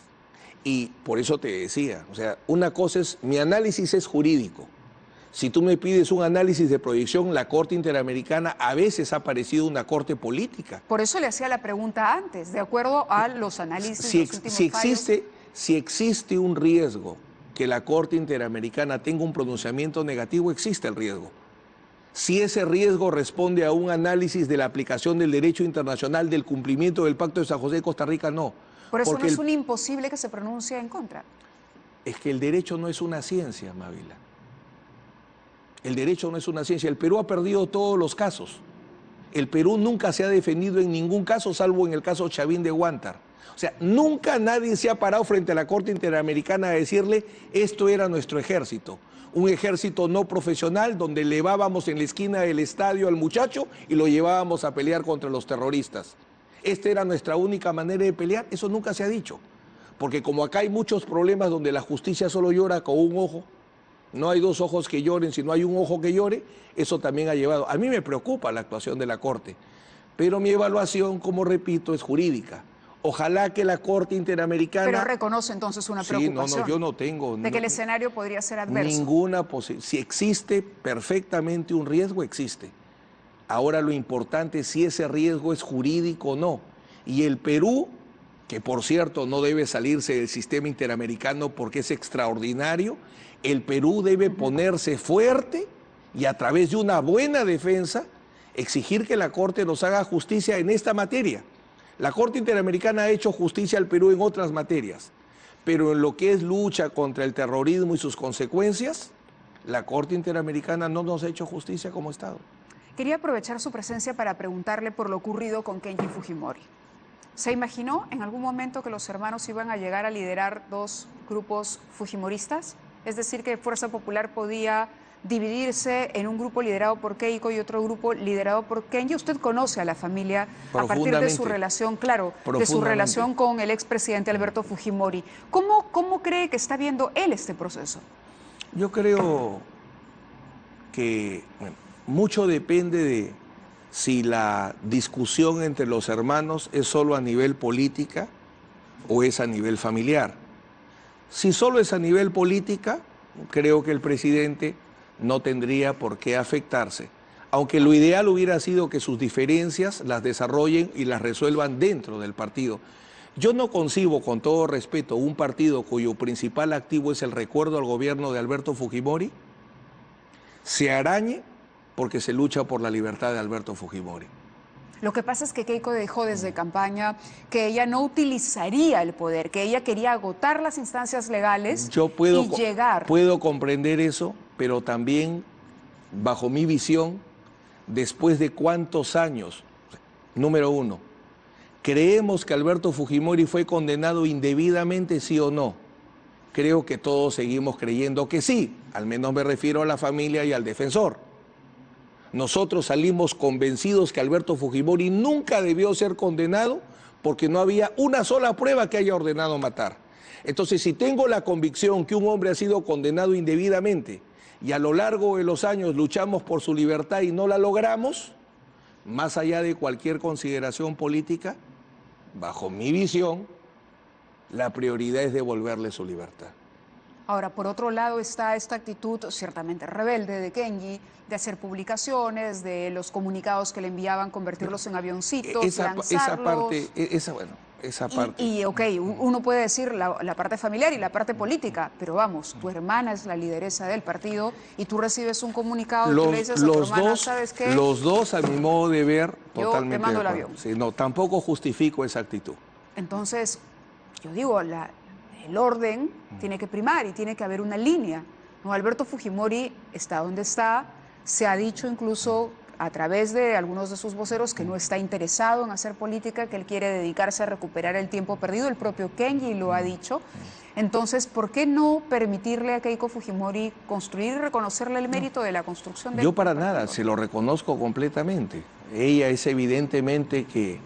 Y por eso te decía, o sea, una cosa es, mi análisis es jurídico. Si tú me pides un análisis de proyección, la Corte Interamericana a veces ha parecido una corte política. Por eso le hacía la pregunta antes, de acuerdo a los análisis de los últimos fallos. Si existe un riesgo que la Corte Interamericana tenga un pronunciamiento negativo, existe el riesgo. Si ese riesgo responde a un análisis de la aplicación del derecho internacional, del cumplimiento del Pacto de San José de Costa Rica, no. Por eso no es un imposible que se pronuncie en contra. Es que el derecho no es una ciencia, Mávila. El derecho no es una ciencia. El Perú ha perdido todos los casos. El Perú nunca se ha defendido en ningún caso, salvo en el caso Chavín de Huántar. O sea, nunca nadie se ha parado frente a la Corte Interamericana a decirle, esto era nuestro ejército. Un ejército no profesional donde levábamos en la esquina del estadio al muchacho y lo llevábamos a pelear contra los terroristas. Esta era nuestra única manera de pelear. Eso nunca se ha dicho. Porque como acá hay muchos problemas donde la justicia solo llora con un ojo, no hay dos ojos que lloren, sino hay un ojo que llore, eso también ha llevado. A mí me preocupa la actuación de la Corte, pero mi evaluación, como repito, es jurídica. Ojalá que la Corte Interamericana... Pero reconoce entonces una preocupación. Sí, no, yo no tengo... De que el escenario podría ser adverso. Ninguna posibilidad. Si existe perfectamente un riesgo, existe. Ahora lo importante es si ese riesgo es jurídico o no. Y el Perú, que por cierto no debe salirse del sistema interamericano porque es extraordinario, el Perú debe ponerse fuerte y a través de una buena defensa exigir que la Corte nos haga justicia en esta materia. La Corte Interamericana ha hecho justicia al Perú en otras materias, pero en lo que es lucha contra el terrorismo y sus consecuencias, la Corte Interamericana no nos ha hecho justicia como Estado. Quería aprovechar su presencia para preguntarle por lo ocurrido con Kenji Fujimori. ¿Se imaginó en algún momento que los hermanos iban a llegar a liderar dos grupos fujimoristas? Es decir, que Fuerza Popular podía dividirse en un grupo liderado por Keiko y otro grupo liderado por Kenji. Usted conoce a la familia a partir de su relación, claro, de su relación con el expresidente Alberto Fujimori. ¿Cómo cree que está viendo él este proceso? Yo creo que mucho depende de si la discusión entre los hermanos es solo a nivel política o es a nivel familiar. Si solo es a nivel política, creo que el presidente no tendría por qué afectarse aunque lo ideal hubiera sido que sus diferencias las desarrollen y las resuelvan dentro del partido. Yo no concibo, con todo respeto, un partido cuyo principal activo es el recuerdo al gobierno de Alberto Fujimori, se arañe porque se lucha por la libertad de Alberto Fujimori. Lo que pasa es que Keiko dijo desde campaña que ella no utilizaría el poder, que ella quería agotar las instancias legales y llegar. Puedo comprender eso, pero también, bajo mi visión, después de cuántos años, número uno, ¿creemos que Alberto Fujimori fue condenado indebidamente, sí o no? Creo que todos seguimos creyendo que sí, al menos me refiero a la familia y al defensor. Nosotros salimos convencidos que Alberto Fujimori nunca debió ser condenado porque no había una sola prueba que haya ordenado matar. Entonces, si tengo la convicción que un hombre ha sido condenado indebidamente y a lo largo de los años luchamos por su libertad y no la logramos, más allá de cualquier consideración política, bajo mi visión, la prioridad es devolverle su libertad. Ahora, por otro lado está esta actitud ciertamente rebelde de Kenji, de hacer publicaciones, de los comunicados que le enviaban, convertirlos en avioncitos, lanzarlos. Esa parte. Y ok, uno puede decir la parte familiar y la parte política, pero vamos, tu hermana es la lideresa del partido y tú recibes un comunicado y tú le dices a tu hermana, ¿sabes qué? Los dos, a mi modo de ver, totalmente. Yo te mando el avión. Sí, no, tampoco justifico esa actitud. Entonces, yo digo, el orden tiene que primar y tiene que haber una línea. No, Alberto Fujimori está donde está, se ha dicho incluso a través de algunos de sus voceros que no está interesado en hacer política, que él quiere dedicarse a recuperar el tiempo perdido, el propio Kenji lo ha dicho. Entonces, ¿por qué no permitirle a Keiko Fujimori construir y reconocerle el mérito de la construcción del Yo para partido? nada, se lo reconozco completamente. Ella es evidentemente que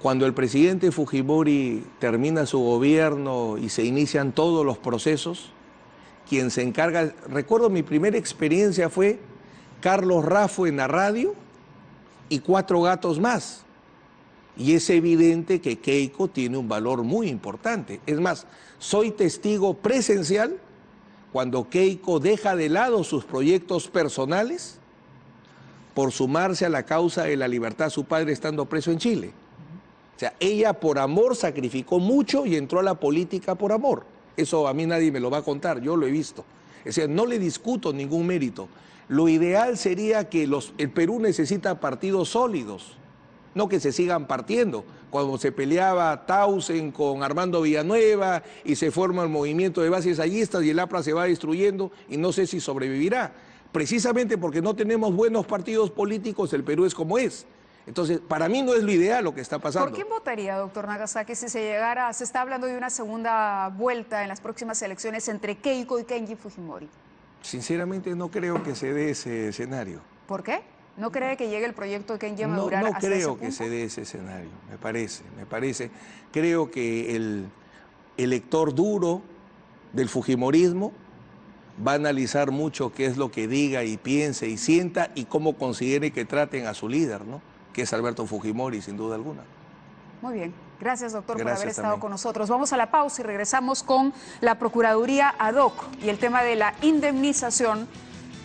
cuando el presidente Fujimori termina su gobierno y se inician todos los procesos, quien se encarga, recuerdo mi primera experiencia fue Carlos Raffo en la radio y 4 gatos más. Y es evidente que Keiko tiene un valor muy importante. Es más, soy testigo presencial cuando Keiko deja de lado sus proyectos personales por sumarse a la causa de la libertad, su padre estando preso en Chile. O sea, ella por amor sacrificó mucho y entró a la política por amor. Eso a mí nadie me lo va a contar, yo lo he visto. Es decir, no le discuto ningún mérito. Lo ideal sería que el Perú necesita partidos sólidos, no que se sigan partiendo. Cuando se peleaba Tausen con Armando Villanueva y se forma el movimiento de bases allistas y el APRA se va destruyendo y no sé si sobrevivirá. Precisamente porque no tenemos buenos partidos políticos, el Perú es como es. Entonces, para mí no es lo ideal lo que está pasando. ¿Por quién votaría, doctor Nagasaki, si se está hablando de una segunda vuelta en las próximas elecciones entre Keiko y Kenji Fujimori? Sinceramente no creo que se dé ese escenario. ¿Por qué? ¿No cree que llegue el proyecto de Kenji a madurar no hasta ese creo punto? que se dé ese escenario, me parece. Creo que el elector duro del fujimorismo va a analizar mucho qué es lo que diga y piense y sienta y cómo considere que traten a su líder, ¿no? Que es Alberto Fujimori, sin duda alguna. Muy bien. Gracias, doctor, por haber estado también con nosotros. Vamos a la pausa y regresamos con la Procuraduría ad hoc y el tema de la indemnización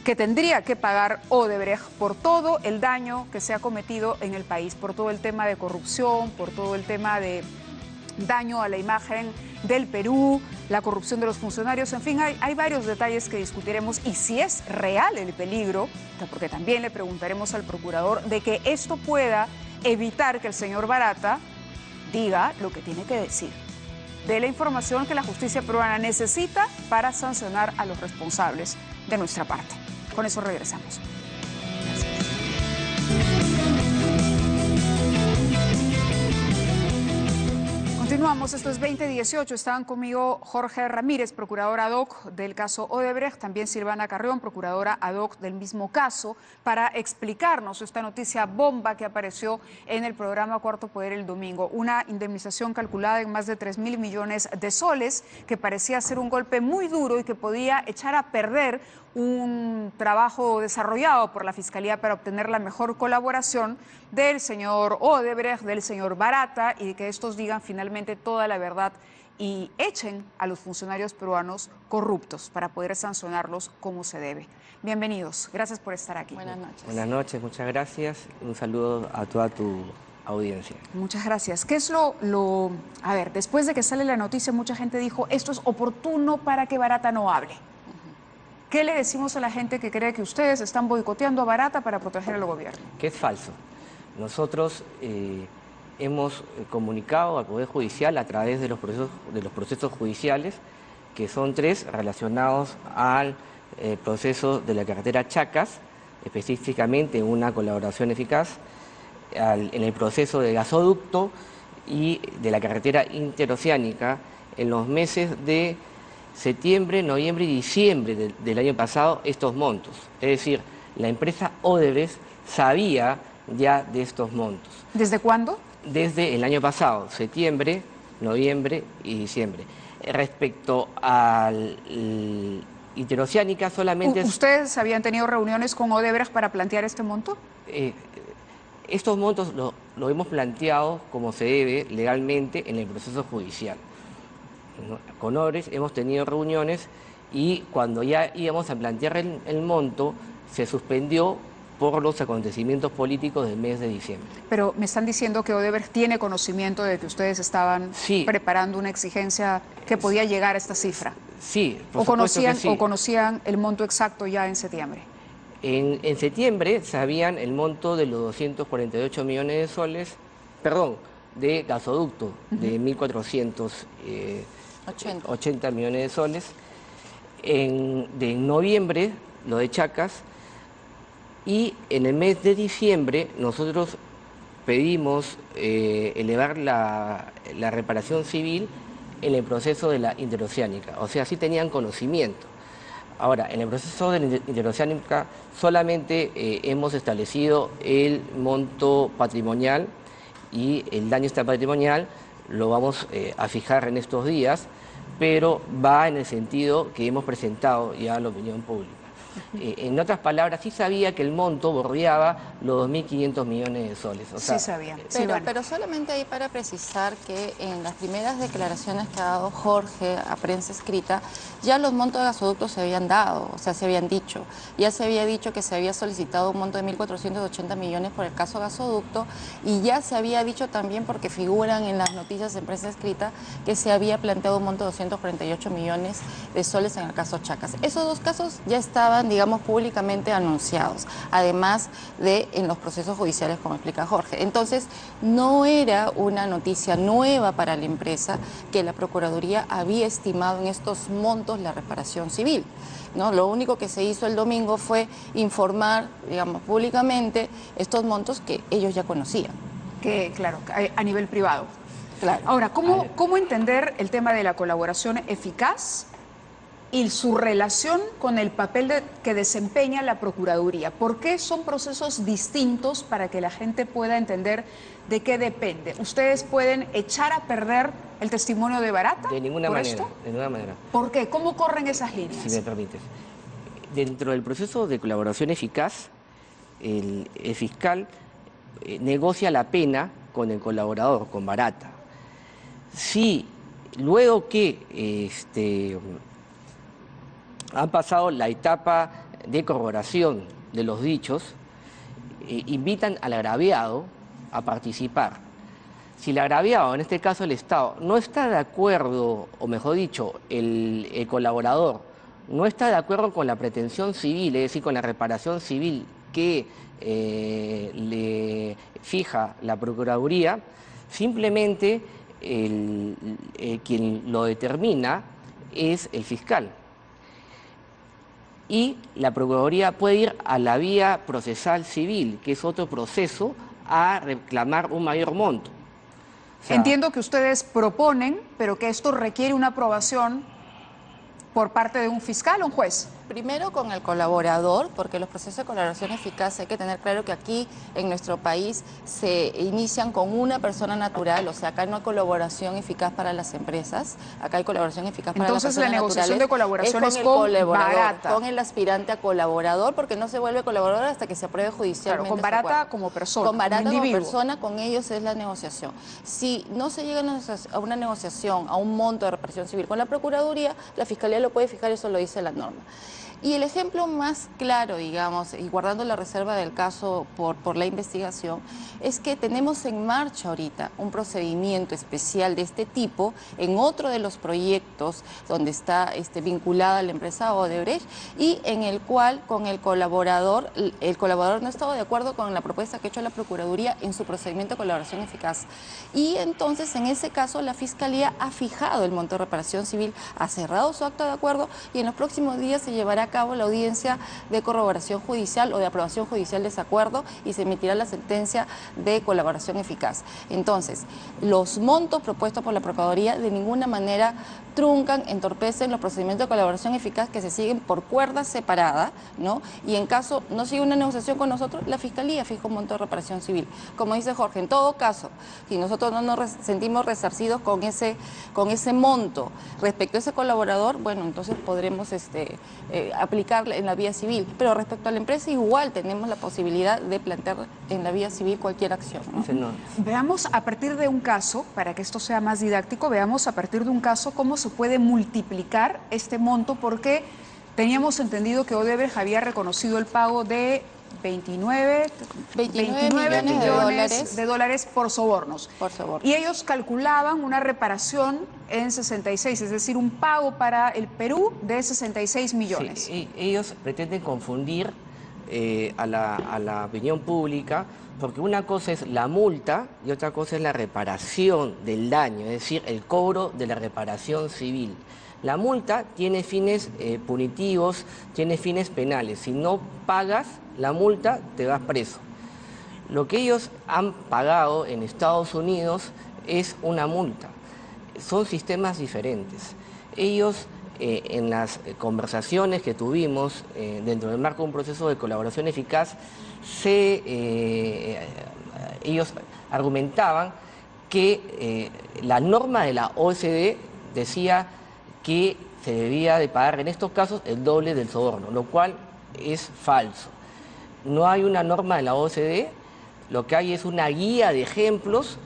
que tendría que pagar Odebrecht por todo el daño que se ha cometido en el país, por todo el tema de corrupción, por todo el tema de daño a la imagen del Perú, la corrupción de los funcionarios, en fin, hay varios detalles que discutiremos y si es real el peligro, porque también le preguntaremos al procurador de que esto pueda evitar que el señor Barata diga lo que tiene que decir, de la información que la justicia peruana necesita para sancionar a los responsables de nuestra parte. Con eso regresamos. Continuamos, esto es 2018, estaban conmigo Jorge Ramírez, procurador ad hoc del caso Odebrecht, también Silvana Carrión, procuradora ad hoc del mismo caso, para explicarnos esta noticia bomba que apareció en el programa Cuarto Poder el domingo, una indemnización calculada en más de 3.000 millones de soles, que parecía ser un golpe muy duro y que podía echar a perder un trabajo desarrollado por la Fiscalía para obtener la mejor colaboración del señor Odebrecht, del señor Barata, y que estos digan finalmente toda la verdad y echen a los funcionarios peruanos corruptos para poder sancionarlos como se debe. Bienvenidos, gracias por estar aquí. Buenas noches. Buenas noches, muchas gracias. Un saludo a toda tu audiencia. Muchas gracias. ¿Qué es a ver, después de que sale la noticia, mucha gente dijo, esto es oportuno para que Barata no hable? ¿Qué le decimos a la gente que cree que ustedes están boicoteando a Barata para proteger al gobierno? Que es falso. Nosotros hemos comunicado al Poder Judicial a través de los procesos judiciales, que son 3 relacionados al proceso de la carretera Chacas, específicamente en una colaboración eficaz, en el proceso de gasoducto y de la carretera interoceánica en los meses de septiembre, noviembre y diciembre del año pasado estos montos. Es decir, la empresa Odebrecht sabía ya de estos montos. ¿Desde cuándo? Desde el año pasado, septiembre, noviembre y diciembre. Respecto al interoceánica solamente... ¿Ustedes habían tenido reuniones con Odebrecht para plantear este monto? Estos montos lo hemos planteado como se debe legalmente en el proceso judicial. Con Odebrecht hemos tenido reuniones y cuando ya íbamos a plantear el monto, se suspendió por los acontecimientos políticos del mes de diciembre. Pero me están diciendo que Odebrecht tiene conocimiento de que ustedes estaban preparando una exigencia que podía llegar a esta cifra. Sí, por supuesto que sí. ¿O conocían el monto exacto ya en septiembre? En septiembre sabían el monto de los 248 millones de soles, perdón, de gasoducto, de 1.480 millones de soles. En noviembre, lo de Chacas, y en el mes de diciembre nosotros pedimos elevar la reparación civil en el proceso de la interoceánica, o sea, sí tenían conocimiento. Ahora, en el proceso de la interoceánica solamente hemos establecido el monto patrimonial y el daño patrimonial lo vamos a fijar en estos días, pero va en el sentido que hemos presentado ya a la opinión pública. En otras palabras, sí sabía que el monto bordeaba los 2.500 millones de soles. O sea, sí sabía. Pero solamente ahí para precisar que en las primeras declaraciones que ha dado Jorge a prensa escrita, ya los montos de gasoductos se habían dado, o sea, se habían dicho. Ya se había dicho que se había solicitado un monto de 1.480 millones por el caso gasoducto y ya se había dicho también, porque figuran en las noticias en prensa escrita, que se había planteado un monto de 248 millones de soles en el caso Chacas. Esos 2 casos ya estaban, digamos, públicamente anunciados, además de en los procesos judiciales, como explica Jorge. Entonces, no era una noticia nueva para la empresa que la Procuraduría había estimado en estos montos la reparación civil, ¿no? Lo único que se hizo el domingo fue informar, digamos, públicamente estos montos que ellos ya conocían. Que, claro, a nivel privado. Claro. Ahora, ¿cómo entender el tema de la colaboración eficaz y su relación con el papel que desempeña la Procuraduría? ¿Por qué son procesos distintos para que la gente pueda entender de qué depende? ¿Ustedes pueden echar a perder el testimonio de Barata? De ninguna manera. ¿Esto? De ninguna manera. ¿Por qué? ¿Cómo corren esas líneas? Si me permites. Dentro del proceso de colaboración eficaz, el fiscal negocia la pena con el colaborador, con Barata. Si luego que han pasado la etapa de corroboración de los dichos, invitan al agraviado a participar. Si el agraviado, en este caso el Estado, no está de acuerdo, o mejor dicho, el colaborador, no está de acuerdo con la pretensión civil, es decir, con la reparación civil que le fija la Procuraduría, simplemente quien lo determina es el fiscal. Y la Procuraduría puede ir a la vía procesal civil, que es otro proceso, a reclamar un mayor monto. O sea, entiendo que ustedes proponen, pero que esto requiere una aprobación por parte de un fiscal o un juez. Primero con el colaborador, porque los procesos de colaboración eficaz hay que tener claro que aquí en nuestro país se inician con una persona natural, o sea, acá no hay colaboración eficaz para las empresas, acá hay colaboración eficaz para las personas naturales. Entonces la negociación de colaboración es el con colaborador, Barata. con el aspirante a colaborador, porque no se vuelve colaborador hasta que se apruebe judicialmente. Claro, con Barata como persona, con Barata como individuo. persona, con ellos es la negociación. Si no se llega a una negociación, a un monto de reparación civil con la Procuraduría, la Fiscalía lo puede fijar, eso lo dice la norma. Y el ejemplo más claro, digamos, y guardando la reserva del caso por la investigación, es que tenemos en marcha ahorita un procedimiento especial de este tipo en otro de los proyectos donde está vinculada la empresa Odebrecht y en el cual con el colaborador no ha estado de acuerdo con la propuesta que ha hecho la Procuraduría en su procedimiento de colaboración eficaz. Y entonces en ese caso la Fiscalía ha fijado el monto de reparación civil, ha cerrado su acta de acuerdo y en los próximos días se llevará a cabo la audiencia de corroboración judicial o de aprobación judicial de ese acuerdo y se emitirá la sentencia de colaboración eficaz. Entonces, los montos propuestos por la Procuraduría de ninguna manera truncan, entorpecen los procedimientos de colaboración eficaz que se siguen por cuerda separada, ¿no? Y en caso no sigue una negociación con nosotros, la Fiscalía fija un monto de reparación civil. Como dice Jorge, en todo caso, si nosotros no nos sentimos resarcidos con ese monto respecto a ese colaborador, bueno, entonces podremos aplicar en la vía civil. Pero respecto a la empresa, igual tenemos la posibilidad de plantear en la vía civil cualquier acción, ¿no? Veamos a partir de un caso, para que esto sea más didáctico, veamos a partir de un caso cómo se puede multiplicar este monto, porque teníamos entendido que Odebrecht había reconocido el pago de 29 millones de dólares por sobornos. Y ellos calculaban una reparación en 66, es decir, un pago para el Perú de 66 millones. Sí, ellos pretenden confundir a la opinión pública, porque una cosa es la multa y otra cosa es la reparación del daño, es decir, el cobro de la reparación civil. La multa tiene fines punitivos, tiene fines penales. Si no pagas la multa, te vas preso. Lo que ellos han pagado en Estados Unidos es una multa. Son sistemas diferentes. Ellos, en las conversaciones que tuvimos dentro del marco de un proceso de colaboración eficaz, ellos argumentaban que la norma de la OCDE decía que se debía de pagar en estos casos el doble del soborno, lo cual es falso. No hay una norma de la OCDE, lo que hay es una guía de ejemplos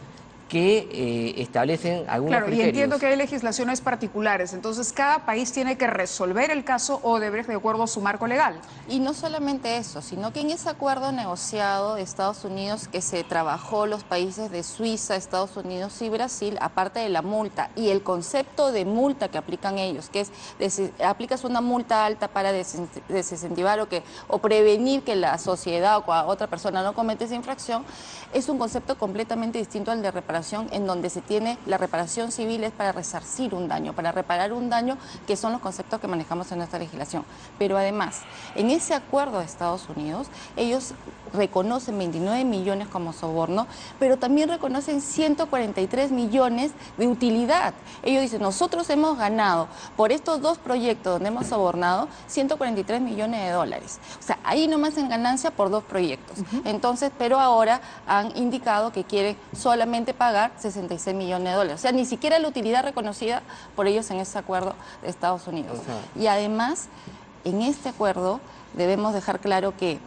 que establecen algunos criterios. Y entiendo que hay legislaciones particulares, entonces cada país tiene que resolver el caso Odebrecht de acuerdo a su marco legal. Y no solamente eso, sino que en ese acuerdo negociado de Estados Unidos que se trabajó los países de Suiza, Estados Unidos y Brasil, aparte de la multa y el concepto de multa que aplican ellos, que es aplicas una multa alta para desincentivar o prevenir que la sociedad o otra persona no cometa esa infracción, es un concepto completamente distinto al de reparación, en donde se tiene la reparación civil es para resarcir un daño, para reparar un daño, que son los conceptos que manejamos en nuestra legislación. Pero además, en ese acuerdo de Estados Unidos, ellos reconocen 29 millones como soborno, pero también reconocen 143 millones de utilidad. Ellos dicen, nosotros hemos ganado por estos dos proyectos donde hemos sobornado 143 millones de dólares. O sea, ahí nomás en ganancia por dos proyectos. Entonces, pero ahora han indicado que quieren solamente pagar 66 millones de dólares. O sea, ni siquiera la utilidad reconocida por ellos en ese acuerdo de Estados Unidos. Y además, en este acuerdo debemos dejar claro que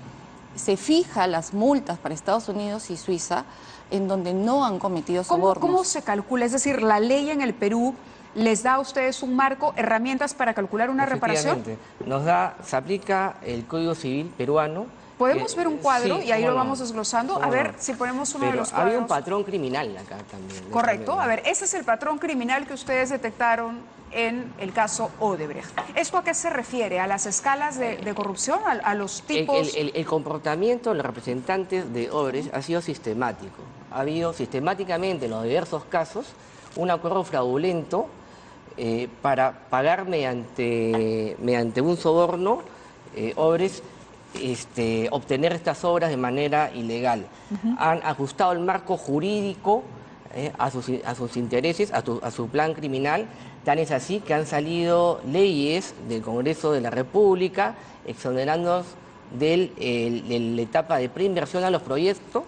se fija las multas para Estados Unidos y Suiza en donde no han cometido sobornos. ¿Cómo se calcula? Es decir, la ley en el Perú les da a ustedes un marco, herramientas para calcular una reparación. Se aplica el Código Civil peruano. ¿Podemos ver un cuadro? Sí, y ahí lo vamos desglosando. A ver si ponemos uno de los cuadros. Había un patrón criminal acá también. Correcto. A ver, ese es el patrón criminal que ustedes detectaron en el caso Odebrecht. ¿Esto a qué se refiere? ¿A las escalas de corrupción? ¿A los tipos? El comportamiento de los representantes de Odebrecht ha sido sistemático. Ha habido sistemáticamente en los diversos casos un acuerdo fraudulento para pagar mediante un soborno Odebrecht obtener estas obras de manera ilegal. Han ajustado el marco jurídico a sus intereses, a su plan criminal, Tan es así que han salido leyes del Congreso de la República exonerándonos de la etapa de preinversión a los proyectos,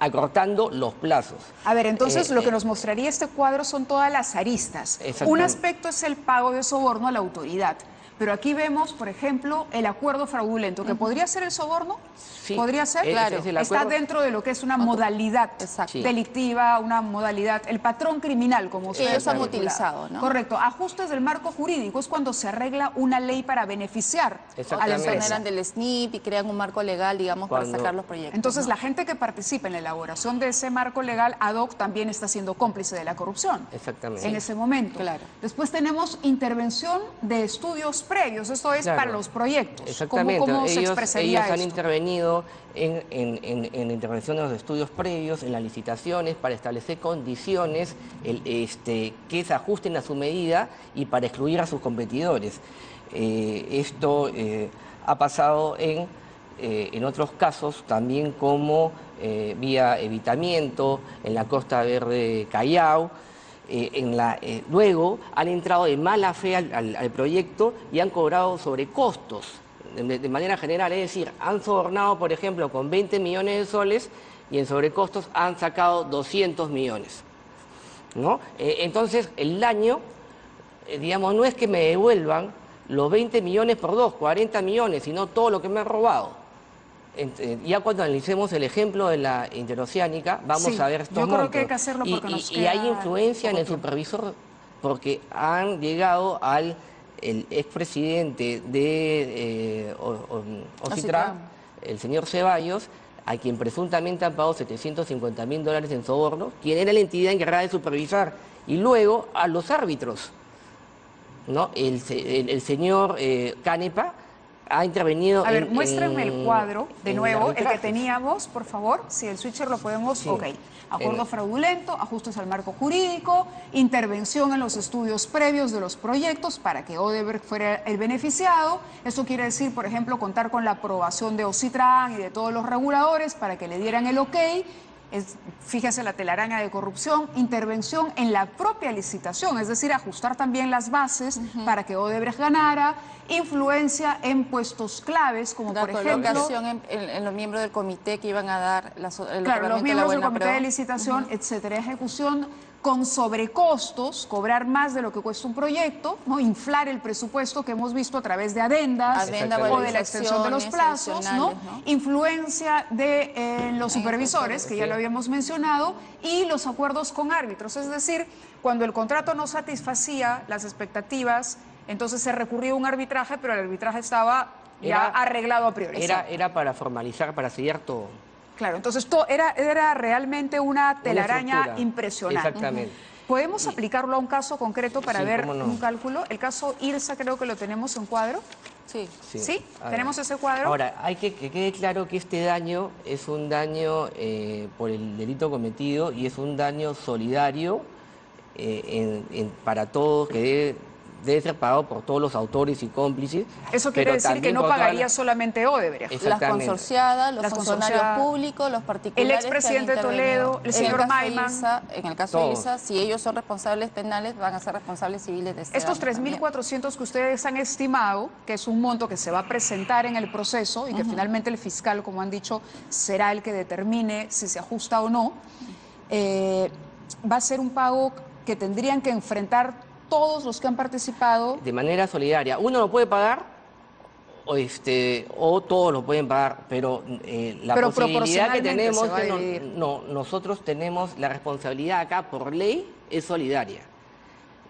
acortando los plazos. A ver, entonces lo que nos mostraría este cuadro son todas las aristas. Un aspecto es el pago de soborno a la autoridad, pero aquí vemos, por ejemplo, el acuerdo fraudulento, que podría ser el soborno. Sí, ¿Podría ser? claro. Está dentro de lo que es una modalidad delictiva, una modalidad, el patrón criminal, como ustedes ellos han utilizado, ¿no? Correcto. Ajustes del marco jurídico es cuando se arregla una ley para beneficiar a la empresa. Exoneran del SNIP y crean un marco legal, digamos, para sacar los proyectos. Entonces, ¿no? la gente que participa en la elaboración de ese marco legal ad hoc también está siendo cómplice de la corrupción. Exactamente. En ese momento. Claro. Después tenemos intervención de estudios previos. Esto es para los proyectos. Exactamente. ¿Cómo se expresaría ellos han esto? intervenido en la intervención de los estudios previos, en las licitaciones, para establecer condiciones que se ajusten a su medida y para excluir a sus competidores. Esto ha pasado en otros casos también, como vía evitamiento en la Costa Verde Callao. Luego han entrado de mala fe al proyecto y han cobrado sobrecostos de manera general, es decir, han sobornado, por ejemplo, con 20 millones de soles y en sobrecostos han sacado 200 millones, ¿no? Entonces, el daño, digamos, no es que me devuelvan los 20 millones por 2, 40 millones, sino todo lo que me han robado. Ya cuando analicemos el ejemplo de la interoceánica, vamos a ver estos montos. Yo creo que hay que hacerlo porque nos queda y hay influencia en el supervisor, porque han llegado al expresidente de Ocitran, el señor Ceballos, a quien presuntamente han pagado $750.000 en soborno, quien era la entidad encargada de supervisar, y luego a los árbitros, ¿no? El señor Canepa ha intervenido. A ver, muéstrenme el cuadro de nuevo, el que teníamos, por favor. Si el switcher lo podemos. Sí. Ok. Acuerdo fraudulento, ajustes al marco jurídico, intervención en los estudios previos de los proyectos para que Odebrecht fuera el beneficiado. Esto quiere decir, por ejemplo, contar con la aprobación de Ocitran y de todos los reguladores para que le dieran el ok. Fíjese la telaraña de corrupción, intervención en la propia licitación, es decir, ajustar también las bases para que Odebrecht ganara, influencia en puestos claves, como por ejemplo... La colocación en los miembros del comité que iban a dar claro, los miembros del comité de licitación, etcétera, ejecución con sobrecostos, cobrar más de lo que cuesta un proyecto, ¿no? Inflar el presupuesto que hemos visto a través de adendas o de la extensión de los plazos, ¿no? Influencia de los supervisores, que ya lo habíamos mencionado, y los acuerdos con árbitros. Es decir, cuando el contrato no satisfacía las expectativas, entonces se recurrió a un arbitraje, pero el arbitraje estaba ya arreglado a priori. Era para formalizar, para sellar todo. Claro, entonces era realmente una telaraña impresionante. Exactamente. ¿Podemos aplicarlo a un caso concreto para ver un cálculo? El caso IRSA creo que lo tenemos en cuadro. Sí. ¿Sí? ¿Tenemos ese cuadro? Ahora, hay que quede claro que este daño es un daño por el delito cometido y es un daño solidario para todos, que debe ser pagado por todos los autores y cómplices. Eso quiere decir que no pagaría solamente Odebrecht. Las consorciadas, los funcionarios públicos, los particulares. El expresidente Toledo, el señor Maiman. En el caso de IRSA, si ellos son responsables penales, van a ser responsables civiles de este Estos 3.400 que ustedes han estimado, que es un monto que se va a presentar en el proceso y que finalmente el fiscal, como han dicho, será el que determine si se ajusta o no, va a ser un pago que tendrían que enfrentar todos los que han participado. De manera solidaria. Uno lo puede pagar o todos lo pueden pagar, pero la posibilidad que tenemos nosotros tenemos la responsabilidad acá por ley es solidaria.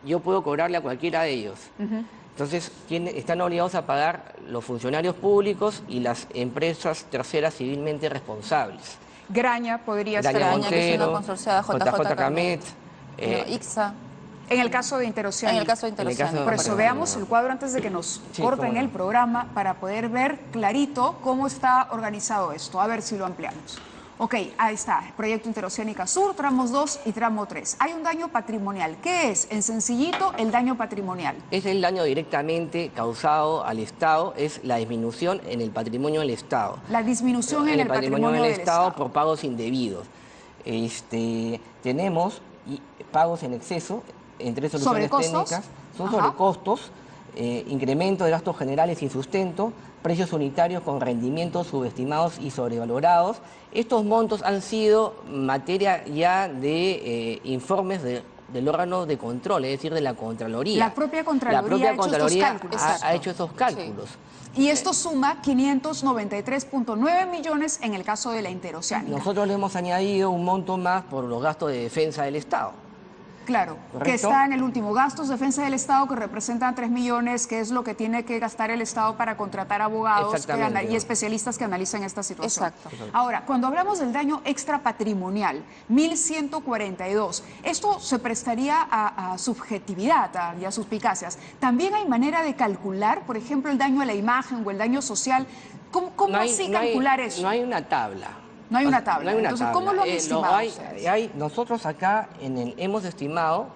Yo puedo cobrarle a cualquiera de ellos. Entonces, están obligados a pagar los funcionarios públicos y las empresas terceras civilmente responsables. Graña podría ser. Graña, que es una consorciada, JJ Camet, ICSA. En el caso de interoceánica. En el caso de interoceánica. Por eso veamos el cuadro antes de que nos corten el programa para poder ver clarito cómo está organizado esto. A ver si lo ampliamos. Ok, ahí está. Proyecto Interoceánica Sur, tramos 2 y tramo 3. Hay un daño patrimonial. ¿Qué es? En sencillito, el daño patrimonial. Es el daño directamente causado al Estado, es la disminución en el patrimonio del Estado. La disminución en el patrimonio del Estado por pagos indebidos. Tenemos pagos en exceso en 3 soluciones técnicas. Son sobrecostos, incremento de gastos generales sin sustento, precios unitarios con rendimientos subestimados y sobrevalorados. Estos montos han sido materia ya de informes del órgano de control, es decir, de la Contraloría. La propia Contraloría ha hecho esos cálculos. Y esto suma 593.9 millones en el caso de la Interoceánica. Nosotros le hemos añadido un monto más por los gastos de defensa del Estado. Claro, ¿correcto? Que está en el último, gastos de defensa del Estado que representan 3 millones, que es lo que tiene que gastar el Estado para contratar abogados y especialistas que analicen esta situación. Exacto. Ahora, cuando hablamos del daño extrapatrimonial, 1.142, esto se prestaría a subjetividad y a suspicacias. También hay manera de calcular, por ejemplo, el daño a la imagen o el daño social. ¿Cómo así calcular eso? No hay una tabla. No hay una tabla. Entonces, ¿cómo lo han estimado ustedes? Nosotros acá hemos estimado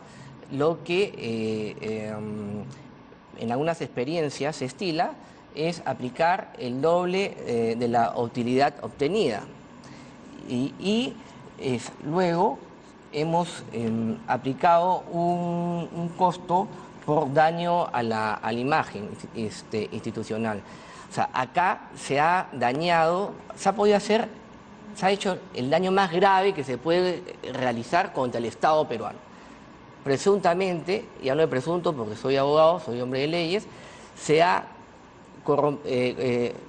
lo que en algunas experiencias se estila es aplicar el doble de la utilidad obtenida. Y luego hemos aplicado un costo por daño a la imagen institucional. O sea, acá se ha dañado, se ha hecho el daño más grave que se puede realizar contra el Estado peruano. Presuntamente, y hablo de presunto porque soy abogado, soy hombre de leyes, se ha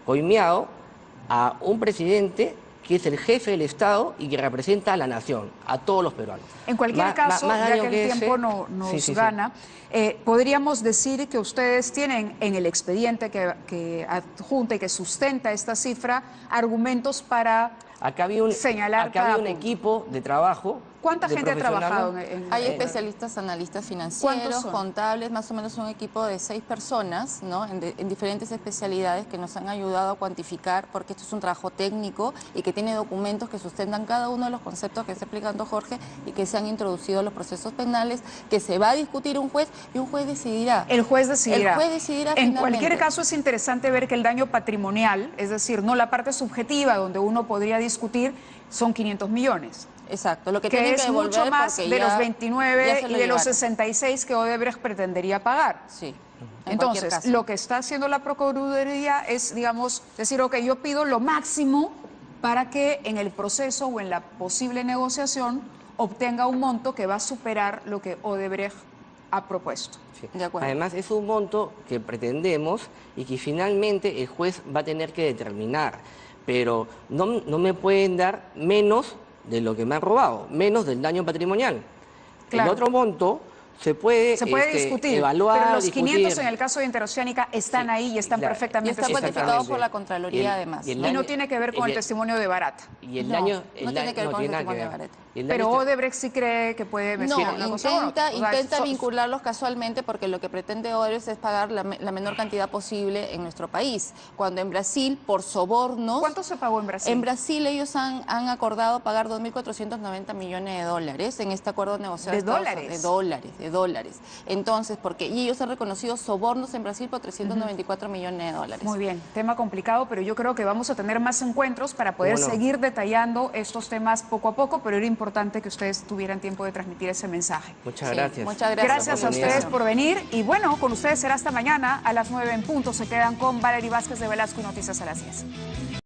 coimeado a un presidente que es el jefe del Estado y que representa a la nación, a todos los peruanos. En cualquier caso, ya que el tiempo nos gana, podríamos decir que ustedes tienen en el expediente que adjunta y que sustenta esta cifra argumentos para señalar acá había un equipo de trabajo. ¿Cuánta gente ha trabajado Hay especialistas, analistas financieros, contables, más o menos un equipo de 6 personas, ¿no? en diferentes especialidades que nos han ayudado a cuantificar, porque esto es un trabajo técnico y que tiene documentos que sustentan cada uno de los conceptos que está explicando Jorge y que se han introducido en los procesos penales, que se va a discutir un juez y un juez decidirá. El juez decidirá. El juez decidirá En finalmente. cualquier caso es interesante ver que el daño patrimonial, es decir, no la parte subjetiva donde uno podría discutir, son 500 millones. Exacto, lo que es mucho más de los 29 y de los 66 que Odebrecht pretendería pagar. Sí. Entonces, lo que está haciendo la Procuraduría es, digamos, decir, ok, yo pido lo máximo para que en el proceso o en la posible negociación obtenga un monto que va a superar lo que Odebrecht ha propuesto. Sí. De acuerdo. Además, es un monto que pretendemos y que finalmente el juez va a tener que determinar, pero no me pueden dar menos de lo que me han robado, menos del daño patrimonial. Claro. El otro monto se puede discutir, evaluar, pero los 500 en el caso de Interoceánica están ahí y están perfectamente cuantificados por la Contraloría además. Y no tiene que ver con el testimonio de Barata. Y el daño no tiene que ver con el testimonio de Barata. Pero Odebrecht sí cree que puede mezclar una cosa con otra. Intenta vincularlos casualmente porque lo que pretende Odebrecht es pagar la menor cantidad posible en nuestro país. Cuando en Brasil, por sobornos... ¿Cuánto se pagó en Brasil? En Brasil ellos han acordado pagar 2.490 millones de dólares en este acuerdo negociado. ¿De dólares? De dólares. Entonces, y ellos han reconocido sobornos en Brasil por 394 millones de dólares. Muy bien, tema complicado, pero yo creo que vamos a tener más encuentros para poder seguir detallando estos temas poco a poco, pero era importante que ustedes tuvieran tiempo de transmitir ese mensaje. Muchas gracias. Muchas gracias. Gracias a ustedes por venir y bueno, con ustedes será hasta mañana a las 9 en punto. Se quedan con Valerie Vázquez de Velasco y Noticias a las 10.